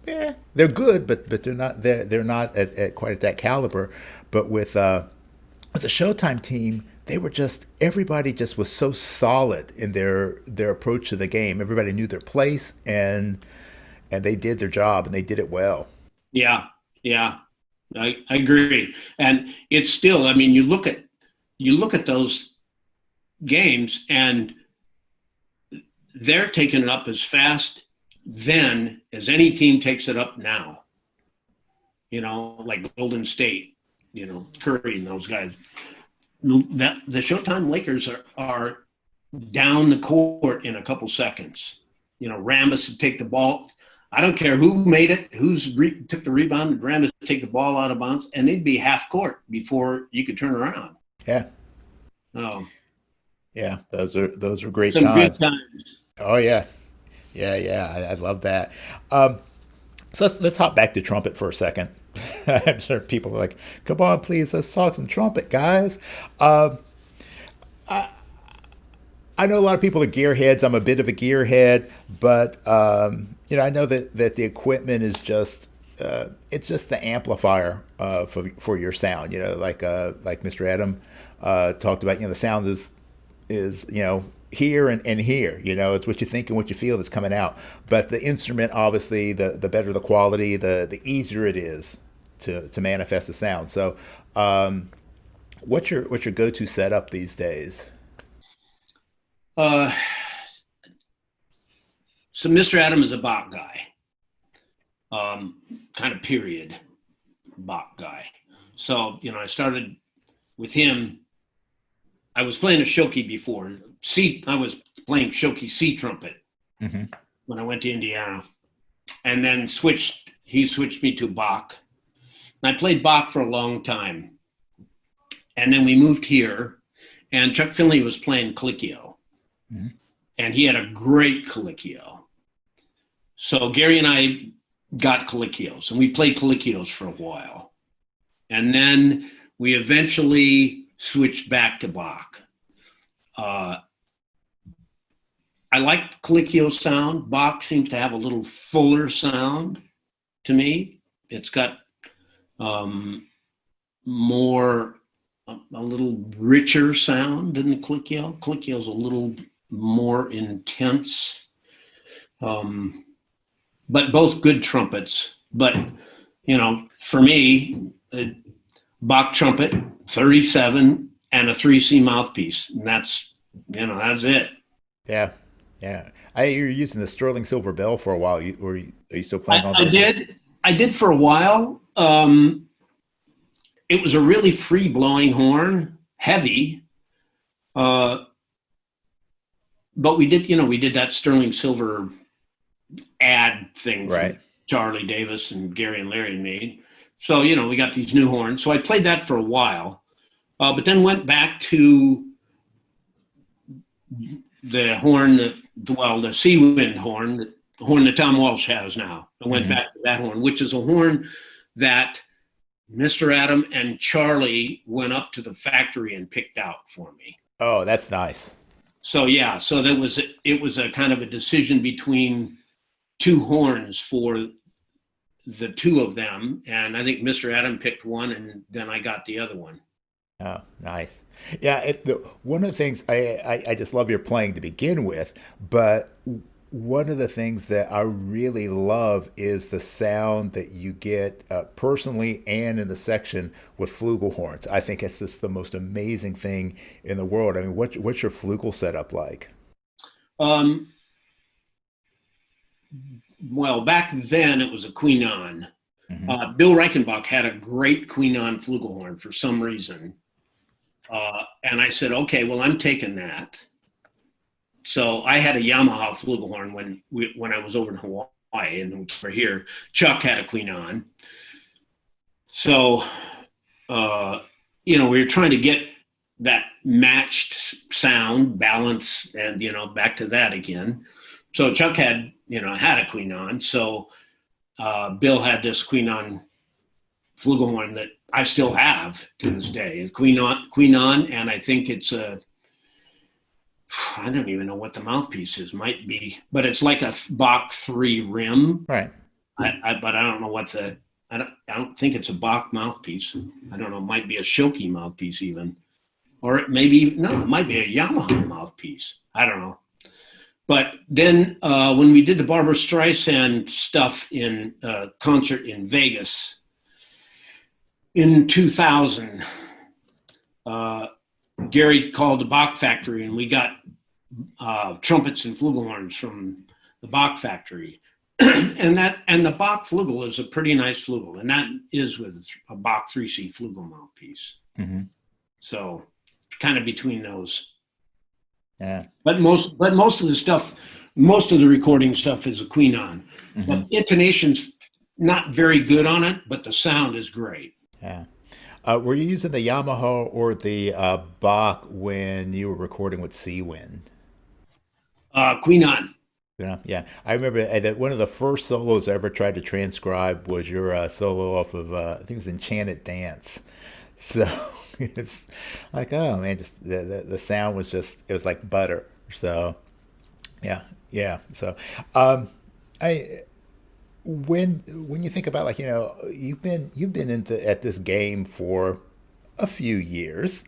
yeah, they're good, but they're not at quite at that caliber. But with the Showtime team, everybody just was so solid in their approach to the game. Everybody knew their place, and they did their job, and they did it well. Yeah, yeah, I agree. And it's still, I mean, you look at those games, and they're taking it up as fast then as any team takes it up now. Like Golden State, Curry and those guys. That the Showtime Lakers are down the court in a couple seconds. Rambis would take the ball. I don't care who made it, took the rebound. Rambis would take the ball out of bounds, and they'd be half court before you could turn around. Yeah. Oh, yeah. Those are great some times. good times. Oh yeah, yeah. I love that. So let's hop back to trumpet for a second. I'm sure people are like, "Come on, please, let's talk some trumpet, guys." I know a lot of people are gearheads. I'm a bit of a gearhead, but I know that the equipment is just it's just the amplifier for your sound. Like Mr. Adam talked about. The sound is here and here. It's what you think and what you feel that's coming out. But the instrument, obviously, the better the quality, the easier it is to manifest the sound. So, what's your go-to setup these days? So Mr. Adam is a Bach guy, kind of period Bach guy. So, I started with him. I was playing a Shoki before. I was playing Shoki C trumpet when I went to Indiana, and then he switched me to Bach. And I played Bach for a long time. And then we moved here, and Chuck Finley was playing Colicchio. And he had a great Colicchio. So Gary and I got Colicchios, and we played Colicchios for a while. And then we eventually switched back to Bach. I like Colicchio sound. Bach seems to have a little fuller sound to me. It's got a little richer sound than the Colicchio. Colicchio's a little more intense, but both good trumpets. But for me, Bach trumpet, 37, and a 3C mouthpiece, and that's it. Yeah, yeah. You're using the sterling silver bell for a while. Are you still playing on I those? did. I did for a while. It was a really free blowing horn, heavy. But we did that sterling silver ad thing Right. Charlie Davis and Gary and Larry made. So, we got these new horns. So I played that for a while, but then went back to the horn the Seawind horn, the horn that Tom Walsh has now. I went back to that horn, which is a horn that Mr. Adam and Charlie went up to the factory and picked out for me. Oh, that's nice. So yeah, so it was a kind of a decision between two horns for the two of them, and I think Mr. Adam picked one, and then I got the other one. Oh, nice. Yeah, one of the things I just love your playing to begin with, but one of the things that I really love is the sound that you get personally and in the section with flugelhorns. I think it's just the most amazing thing in the world. I mean, what's your flugel setup like? well, back then it was a Queenon. Mm-hmm. Bill Reichenbach had a great Queenon flugelhorn for some reason. And I said, okay, well, I'm taking that. So I had a Yamaha flugelhorn when I was over in Hawaii and we're here. Chuck had a Queenon. So, we were trying to get that matched sound, balance, and, back to that again. So Chuck had a Queenon. So Bill had this Queenon flugelhorn that I still have to this day. Queenon, and I think it's I don't even know what the mouthpiece is. Might be, but it's like a Bach 3 rim. Right. But I don't know what I don't think it's a Bach mouthpiece. I don't know. It might be a Shoki mouthpiece even, or it might be a Yamaha mouthpiece. I don't know. But then when we did the Barbra Streisand stuff in concert in Vegas in 2000, Gary called the Bach factory and we got trumpets and flugelhorns from the Bach factory. and the Bach flugel is a pretty nice flugel, and that is with a Bach 3C flugel mouthpiece. Mm-hmm. So kind of between those. Yeah. But most of the stuff, most of the recording stuff is a Queenon. Mm-hmm. But intonation's not very good on it, but the sound is great. Yeah. Were you using the Yamaha or the Bach when you were recording with Seawind? Queenon. Yeah. I remember that one of the first solos I ever tried to transcribe was your solo off of, I think it was Enchanted Dance. So it's like, oh man, just the sound was it was like butter. So yeah. So I when you think about, like, you've been into at this game for a few years,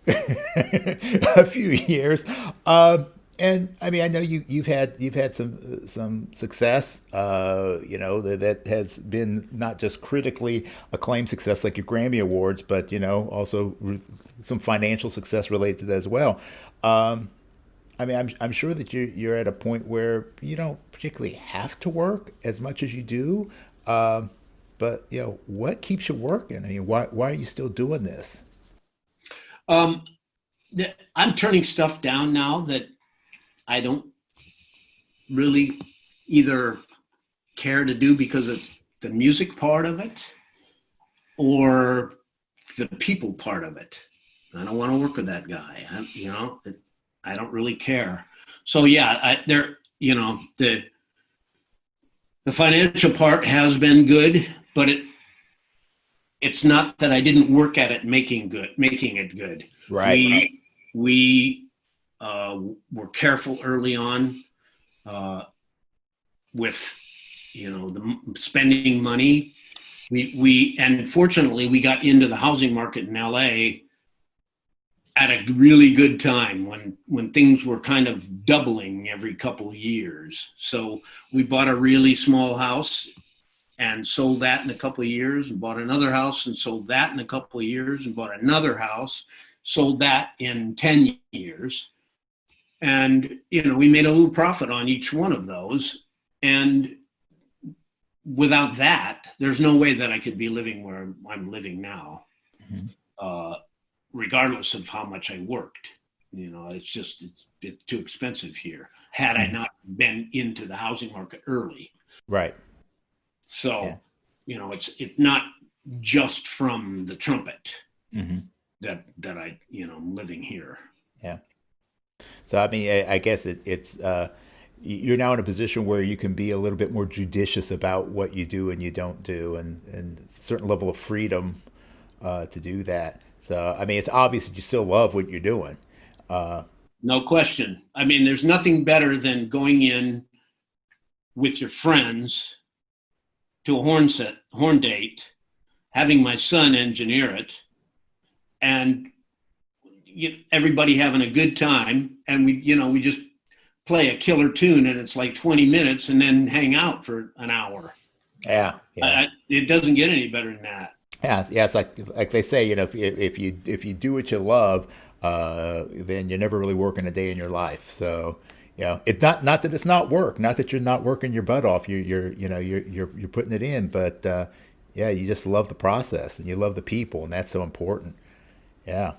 a few years. And I mean, I know you've had some success, that has been not just critically acclaimed success like your Grammy Awards, but also some financial success related to that as well. I mean, I'm sure that you're at a point where you don't particularly have to work as much as you do, but what keeps you working? I mean, why are you still doing this? I'm turning stuff down now that I don't really either care to do because of the music part of it or the people part of it. I don't want to work with that guy. I don't really care. So yeah, the financial part has been good, but it's not that I didn't work at it making it good. Right. We were careful early on with the spending money. And fortunately we got into the housing market in LA at a really good time when things were kind of doubling every couple of years. So we bought a really small house and sold that in a couple of years, and bought another house and sold that in a couple of years, and bought another house, sold that in 10 years. And, we made a little profit on each one of those. And without that, there's no way that I could be living where I'm living now, regardless of how much I worked. It's too expensive here. Had I not been into the housing market early. Right. So, it's not just from the trumpet that I'm living here. Yeah. So, I mean, I guess it's you're now in a position where you can be a little bit more judicious about what you do and you don't do, and a certain level of freedom to do that. So, I mean, it's obvious that you still love what you're doing. No question. I mean, there's nothing better than going in with your friends to a horn date, having my son engineer it, and everybody having a good time, and we just play a killer tune, and it's like 20 minutes, and then hang out for an hour. Yeah. It doesn't get any better than that. Yeah. It's like they say, if you do what you love, then you're never really working a day in your life. So, It's not that it's not work, not that you're not working your butt off. You're putting it in, but yeah, you just love the process and you love the people, and that's so important. Yeah.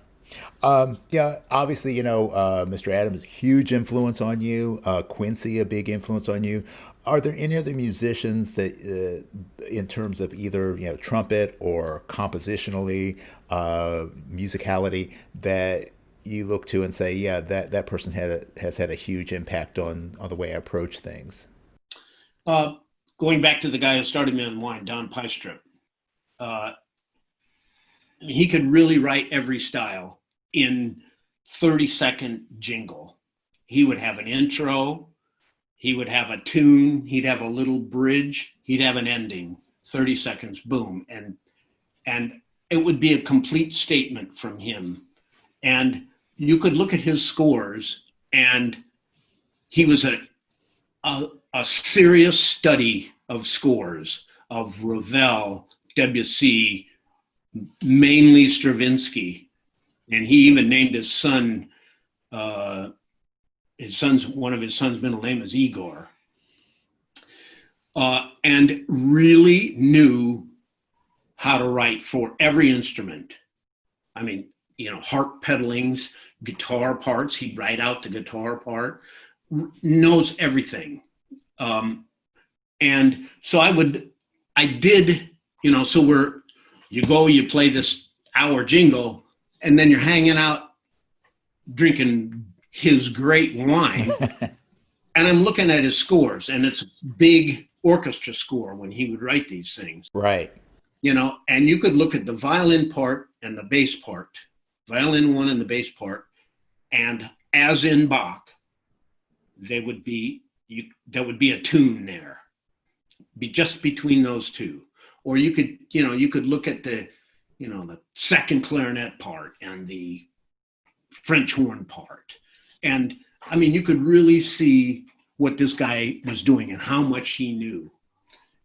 Yeah, obviously, Mr. Adams, huge influence on you. Quincy, a big influence on you. Are there any other musicians that, in terms of either, trumpet or compositionally, musicality, that you look to and say, yeah, that person has had a huge impact on the way I approach things? Uh, Going back to the guy who started me on wine, Don Pystrip. Uh, I mean, he could really write every style in 30-second jingle. He would have an intro, he would have a tune, he'd have a little bridge, he'd have an ending, 30 seconds, boom. And it would be a complete statement from him. And you could look at his scores, and he was a serious study of scores of Ravel, Debussy, mainly Stravinsky, and he even named his son. One of his son's middle name is Igor, and really knew how to write for every instrument. I mean, harp pedalings, guitar parts. He'd write out the guitar part. Knows everything, and so I did. So you play this hour jingle, and then you're hanging out drinking his great wine. And I'm looking at his scores, and it's a big orchestra score when he would write these things. Right. And you could look at the violin part and the bass part, violin one and the bass part, and as in Bach, there would be a tune there, be just between those two. Or you could look at the second clarinet part and the French horn part. And I mean, you could really see what this guy was doing and how much he knew.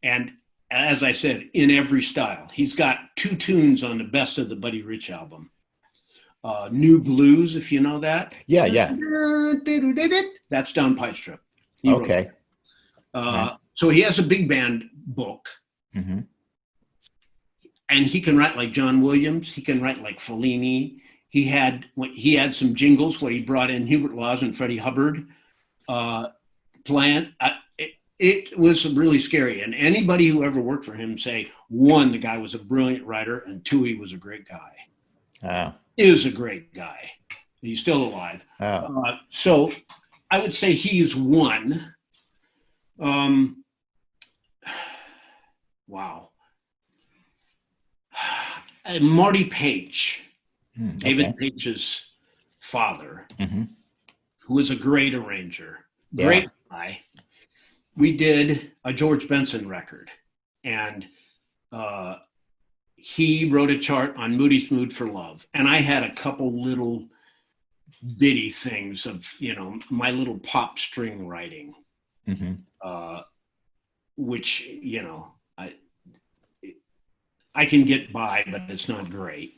And as I said, in every style. He's got 2 tunes on the Best of the Buddy Rich album. New Blues, if you know that. Yeah. That's Don Pystrip. Okay. So he has a big band book. Mm-hmm. And he can write like John Williams. He can write like Fellini. He had some jingles where he brought in Hubert Laws and Freddie Hubbard playing. It was really scary. And anybody who ever worked for him say, 1, the guy was a brilliant writer, and 2, he was a great guy. Oh. He was a great guy. He's still alive. Oh. So I would say he's 1. Wow. Marty Page, David Page's father, who was a great arranger, great guy. We did a George Benson record, and he wrote a chart on Moody's Mood for Love. And I had a couple little bitty things of, my little pop string writing, which, I can get by, but it's not great.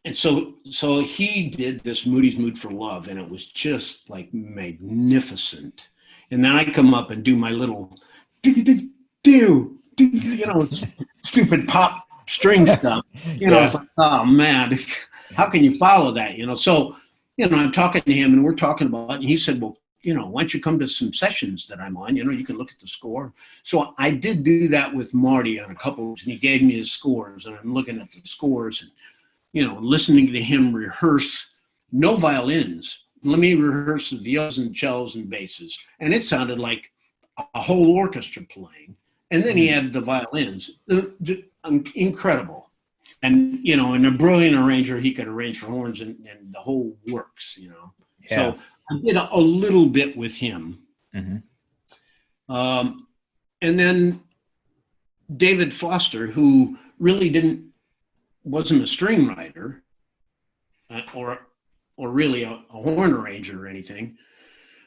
And so he did this Moody's Mood for Love, and it was just like magnificent. And then I come up and do my little, stupid pop string stuff. It's like, oh man, how can you follow that? So, I'm talking to him, and we're talking about it, and he said, well, why don't you come to some sessions that I'm on? You can look at the score. So I did do that with Marty on a couple, and he gave me his scores, and I'm looking at the scores and, listening to him rehearse, no violins. Let me rehearse the violas and cellos and basses. And it sounded like a whole orchestra playing. And then he added the violins. Incredible. And, and a brilliant arranger, he could arrange for horns and the whole works, Yeah. So I did a little bit with him. And then David Foster, who really wasn't a string writer or really a horn arranger or anything,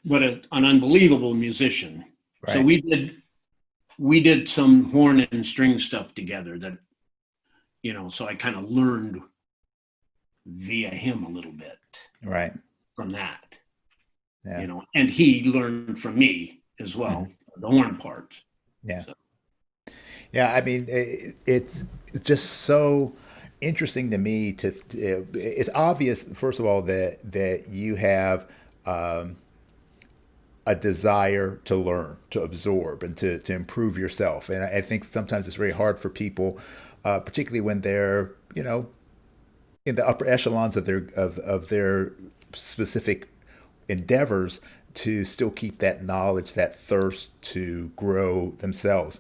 but an unbelievable musician. Right. So we did some horn and string stuff together that, so I kind of learned via him a little bit. Right. From that. Yeah. And he learned from me as well, the horn part. Yeah. So, Yeah. I mean, it's just so interesting to me it's obvious, first of all, that you have a desire to learn, to absorb, and to improve yourself. And I think sometimes it's very hard for people, particularly when they're, in the upper echelons of their specific endeavors, to still keep that knowledge, that thirst to grow themselves.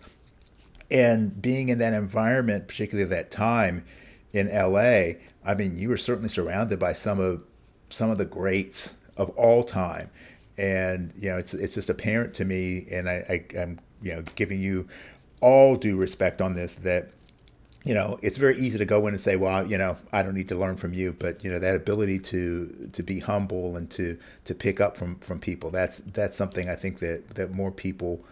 And being in that environment, particularly at that time in LA, I mean, you were certainly surrounded by some of the greats of all time. And it's just apparent to me, and I'm giving you all due respect on this, that it's very easy to go in and say, well, I don't need to learn from you, but that ability to be humble and to pick up from people, that's something I think that more people,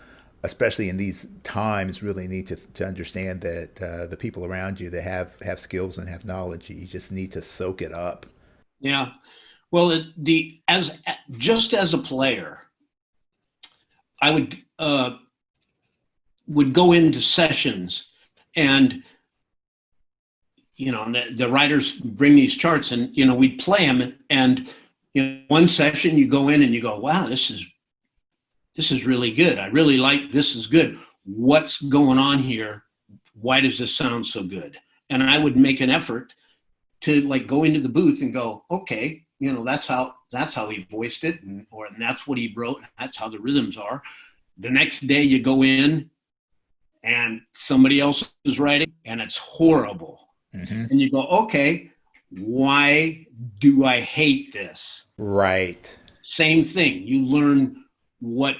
especially in these times, really need to understand, that the people around you that have skills and have knowledge, you just need to soak it up. yeah. Well, just as a player, I would go into sessions, and the writers bring these charts, and we'd play them, and one session you go in and you go, wow, this is really good. I really like this. Is good. What's going on here? Why does this sound so good? And I would make an effort to go into the booth and go, okay, that's how he voiced it, and that's what he wrote. And that's how the rhythms are. The next day you go in and somebody else is writing and it's horrible. Mm-hmm. And you go, okay, why do I hate this? Right. Same thing. You learn what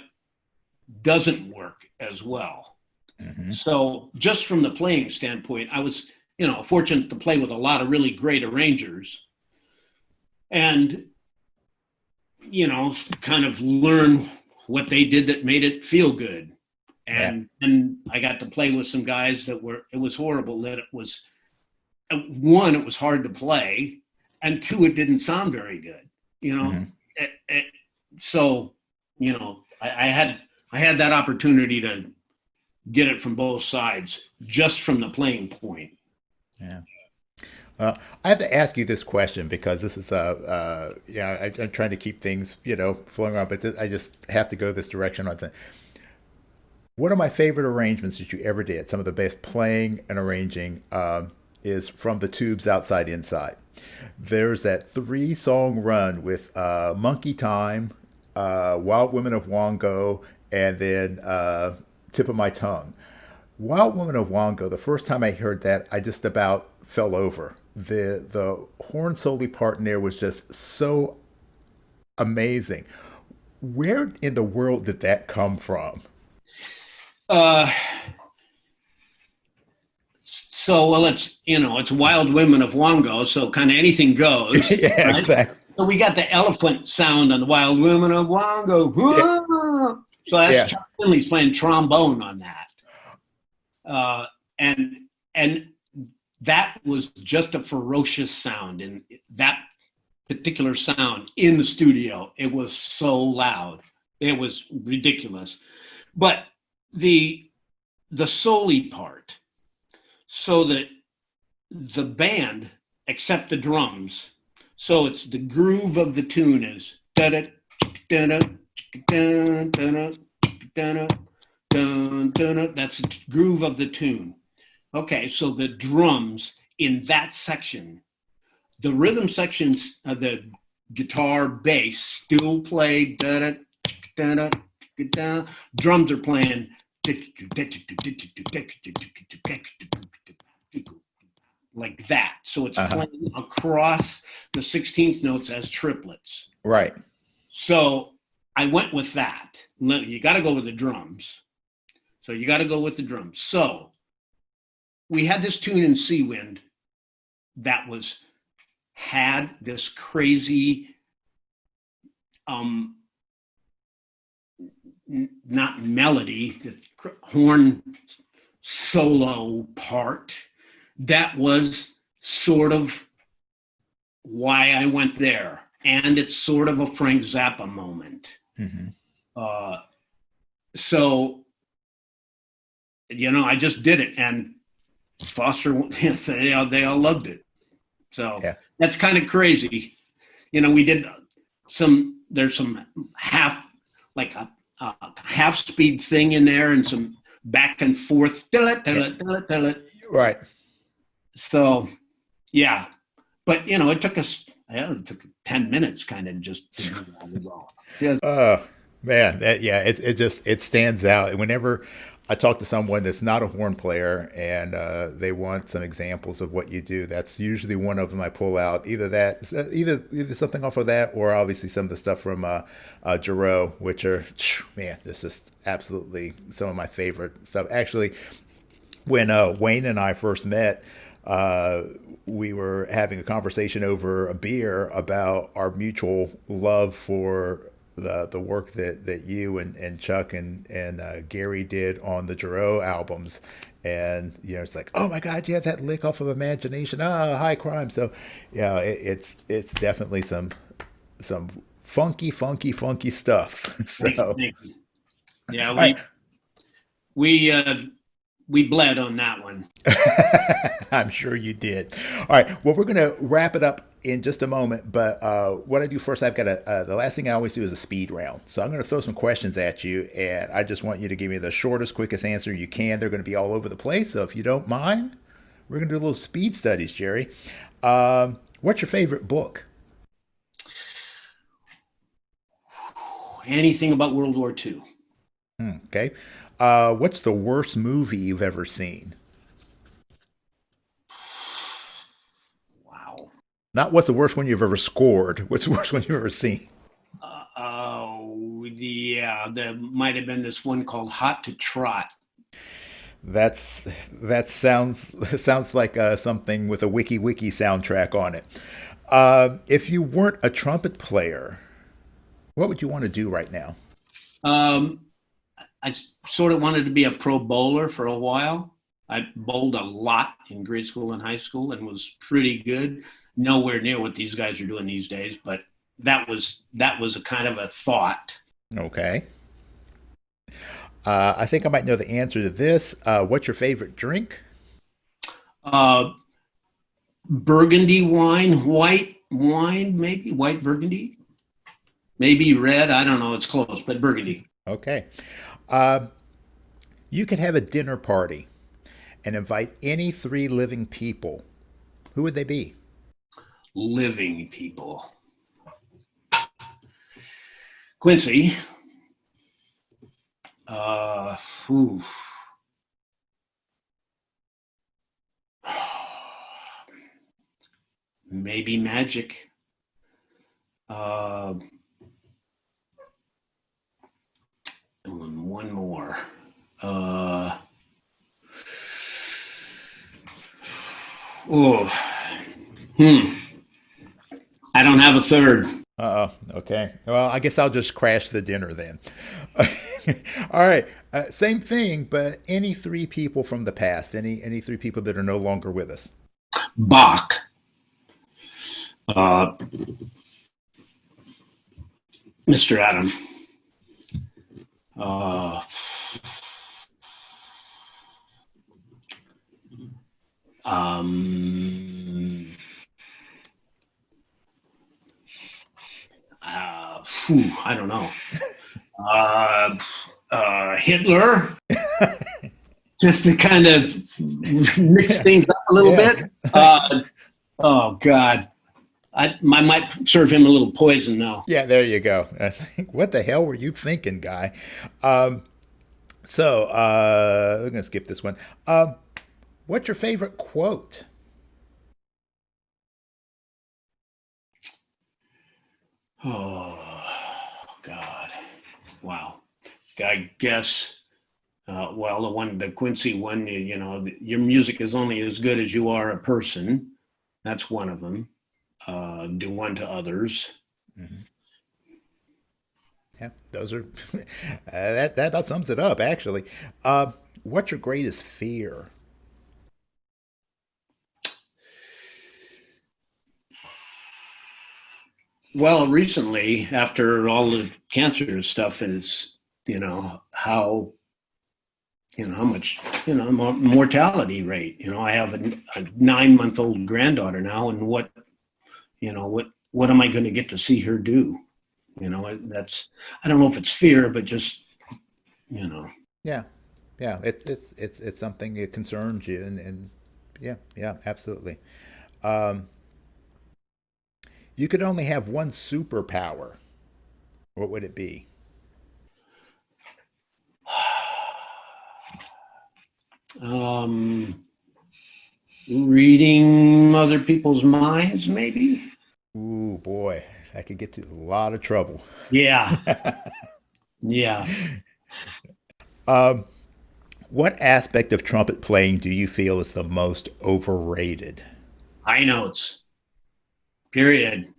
doesn't work as well. Mm-hmm. So just from the playing standpoint, I was, fortunate to play with a lot of really great arrangers, and kind of learn what they did that made it feel good. And I got to play with some guys it was horrible, that it was, one, it was hard to play, and two, it didn't sound very good, Mm-hmm. So I had that opportunity to get it from both sides, just from the playing point. Yeah. I have to ask you this question, because this is I'm trying to keep things flowing around, but I just have to go this direction on it. One of my favorite arrangements that you ever did, some of the best playing and arranging, is from the Tubes' Outside Inside. There's that 3-song run with Monkey Time, Wild Women of Wongo, and then Tip of My Tongue. Wild Woman of Wongo, the first time I heard that, I just about fell over. The horn solo part in there was just so amazing. Where in the world did that come from? So, well, it's Wild Women of Wongo, so kind of anything goes. Yeah, right? exactly. So we got the elephant sound on the Wild Women of Wongo. Yeah. So that's Yeah. Chuck Finley's playing trombone on that. And that was just a ferocious sound, and that particular sound in the studio, it was so loud. It was ridiculous. But the soli part, so that the band, except the drums, so it's the groove of the tune is da-da, da-da, da-da, da-da, da-da, da-da. That's the groove of the tune. Okay, so the drums in that section, the rhythm sections of the guitar, bass still play da-da, da-da, da-da. Drums are playing like that. So it's playing across the 16th notes as triplets. Right. So I went with that. You got to go with the drums. So you got to go with the drums. So we had this tune in Seawind that had this crazy, not melody, the horn solo part. That was sort of why I went there. and it's sort of a Frank Zappa moment. Mm-hmm. Uh, so, I just did it, and Foster, they all loved it. So Yeah. that's kind of crazy. We did there's some like a half speed thing in there and some back and forth. Right. So, yeah. But, it took 10 minutes kind of just to do that as well. Yeah. Oh man, it stands out. Whenever I talk to someone that's not a horn player and they want some examples of what you do, that's usually one of them I pull out. Either something off of that, or obviously some of the stuff from Jarreau, which are man, it's just absolutely some of my favorite stuff. Actually, when Wayne and I first met, we were having a conversation over a beer about our mutual love for the work that you and Chuck and Gary did on the Jarreau albums. And it's like, oh my God, you have that lick off of Imagination, High Crime. So yeah, it's definitely some funky stuff. So Thank you. Yeah, all right. we bled on that one. I'm sure you did. All right. Well, we're going to wrap it up in just a moment. But what I do first, I've got the last thing I always do is a speed round. So I'm going to throw some questions at you, and I just want you to give me the shortest, quickest answer you can. They're going to be all over the place. So if you don't mind, we're going to do a little speed studies, Jerry. What's your favorite book? Anything about World War II. Okay. What's the worst movie you've ever seen? Wow. Not what's the worst one you've ever scored. What's the worst one you've ever seen? Oh, yeah. There might have been this one called Hot to Trot. That's that sounds like something with a wiki soundtrack on it. If you weren't a trumpet player, what would you want to do right now? Um, I sort of wanted to be a pro bowler for a while. I bowled a lot in grade school and high school and was pretty good. Nowhere near what these guys are doing these days, but that was a kind of a thought. Okay. I think I might know the answer to this. What's your favorite drink? Uh, Burgundy wine, white wine, maybe white Burgundy, maybe red. I don't know. It's close, but Burgundy. Okay. Uh, you could have a dinner party and invite any three living people. Who would they be? Living people. Quincy. Uh, ooh. Maybe Magic. Uh, and one more. Uh, oh, hmm. I don't have a third. Okay. Well, I guess I'll just crash the dinner then. All right. Same thing, but any three people from the past, any three people that are no longer with us. Bach. Uh, Mr. Adam. Uh, um, I don't know. Uh, Hitler, just to kind of mix Yeah. things up a little Yeah. bit. Oh God, I might serve him a little poison now. Yeah, there you go. I think, what the hell were you thinking, guy? Um, we're gonna skip this one. What's your favorite quote? Oh God, wow. I guess. Well, the Quincy one, your music is only as good as you are a person. That's one of them. Do unto others. Mhm. Yeah, those are that about sums it up, actually. What's your greatest fear? Well, recently, after all the cancer stuff, is how how much mortality rate. I have a 9-month-old granddaughter now, and what am I going to get to see her do? That's, I don't know if it's fear, but just you know. Yeah, yeah. It's something that concerns you, and yeah, yeah, absolutely. Um, you could only have one superpower. What would it be? Um, Reading other people's minds, maybe. Ooh, boy, that could get you in a lot of trouble. Yeah, yeah. Um, what aspect of trumpet playing do you feel is the most overrated? High notes. Period.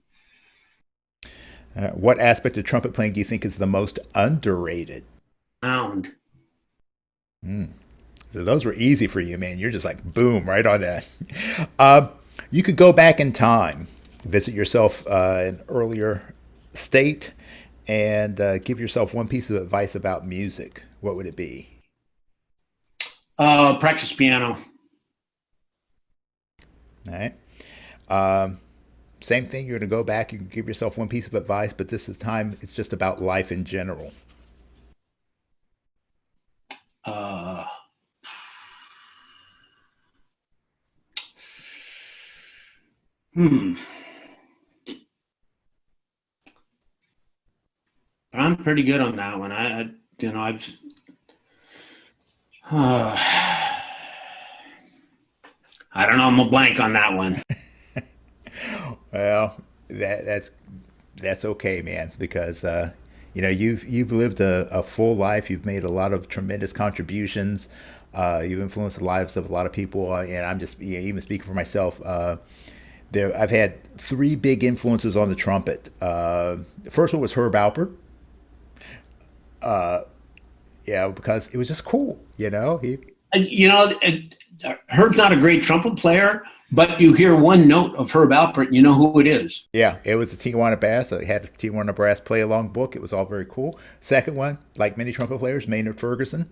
What aspect of trumpet playing do you think is the most underrated? Sound. Mm. So those were easy for you, man. You're just like boom, right on that. Um, you could go back in time, visit yourself in an earlier state, and give yourself one piece of advice about music. What would it be? Practice piano. All right. Um, Same thing. You're going to go back. You can give yourself one piece of advice, but this is time. It's just about life in general. Uh, hmm. I'm pretty good on that one. I've. Uh, I don't know. I'm a blank on that one. Well, that's okay, man, because you've lived a full life. You've made a lot of tremendous contributions. You've influenced the lives of a lot of people, and I'm just even speaking for myself. I've had three big influences on the trumpet. The first one was Herb Alpert. Uh, yeah, because it was just cool. He Herb's not a great trumpet player, but you hear one note of Herb Alpert, and you know who it is. Yeah, it was the Tijuana Brass. They had a Tijuana Brass play along book. It was all very cool. Second one, like many trumpet players, Maynard Ferguson.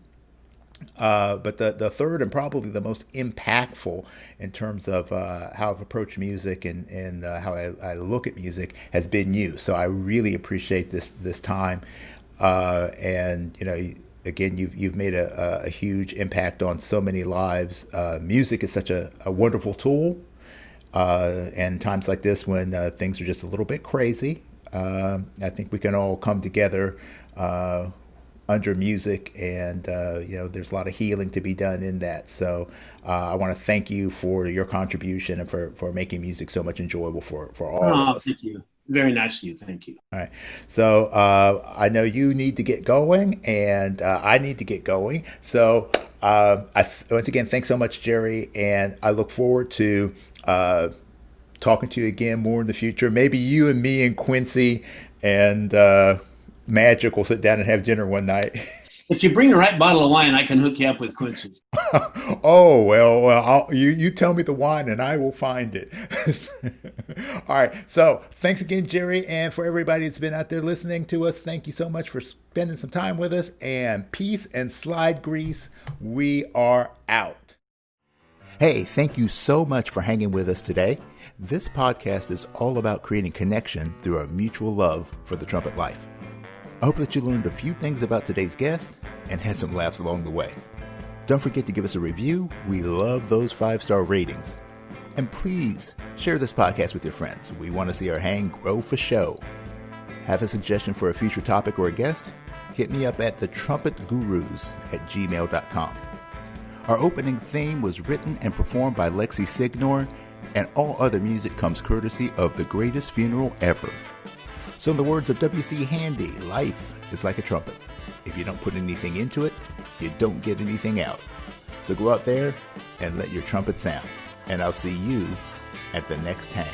But the third and probably the most impactful in terms of how I've approached music and how I look at music has been you. So I really appreciate this time. And again, you've made a huge impact on so many lives. Music is such a wonderful tool. And times like this when things are just a little bit crazy, I think we can all come together under music, and there's a lot of healing to be done in that. So I want to thank you for your contribution and for making music so much enjoyable for all of Oh, us. thank you. Very nice of you. Thank you. All right. So I know you need to get going, and I need to get going. So once again, thanks so much, Jerry, and I look forward to talking to you again more in the future. Maybe you and me and Quincy and Magic will sit down and have dinner one night. If you bring the right bottle of wine, I can hook you up with Quincy. Oh well, you tell me the wine and I will find it. All right. So thanks again, Jerry, and for everybody that's been out there listening to us. Thank you so much for spending some time with us. And peace and slide grease. We are out. Hey, thank you so much for hanging with us today. This podcast is all about creating connection through our mutual love for the trumpet life. I hope that you learned a few things about today's guest and had some laughs along the way. Don't forget to give us a review. We love those 5-star ratings. And please share this podcast with your friends. We want to see our hang grow for show. Have a suggestion for a future topic or a guest? Hit me up at thetrumpetgurus@gmail.com. Our opening theme was written and performed by Lexi Signor, and all other music comes courtesy of The Greatest Funeral Ever. So in the words of W.C. Handy, life is like a trumpet. If you don't put anything into it, you don't get anything out. So go out there and let your trumpet sound. And I'll see you at the next hang.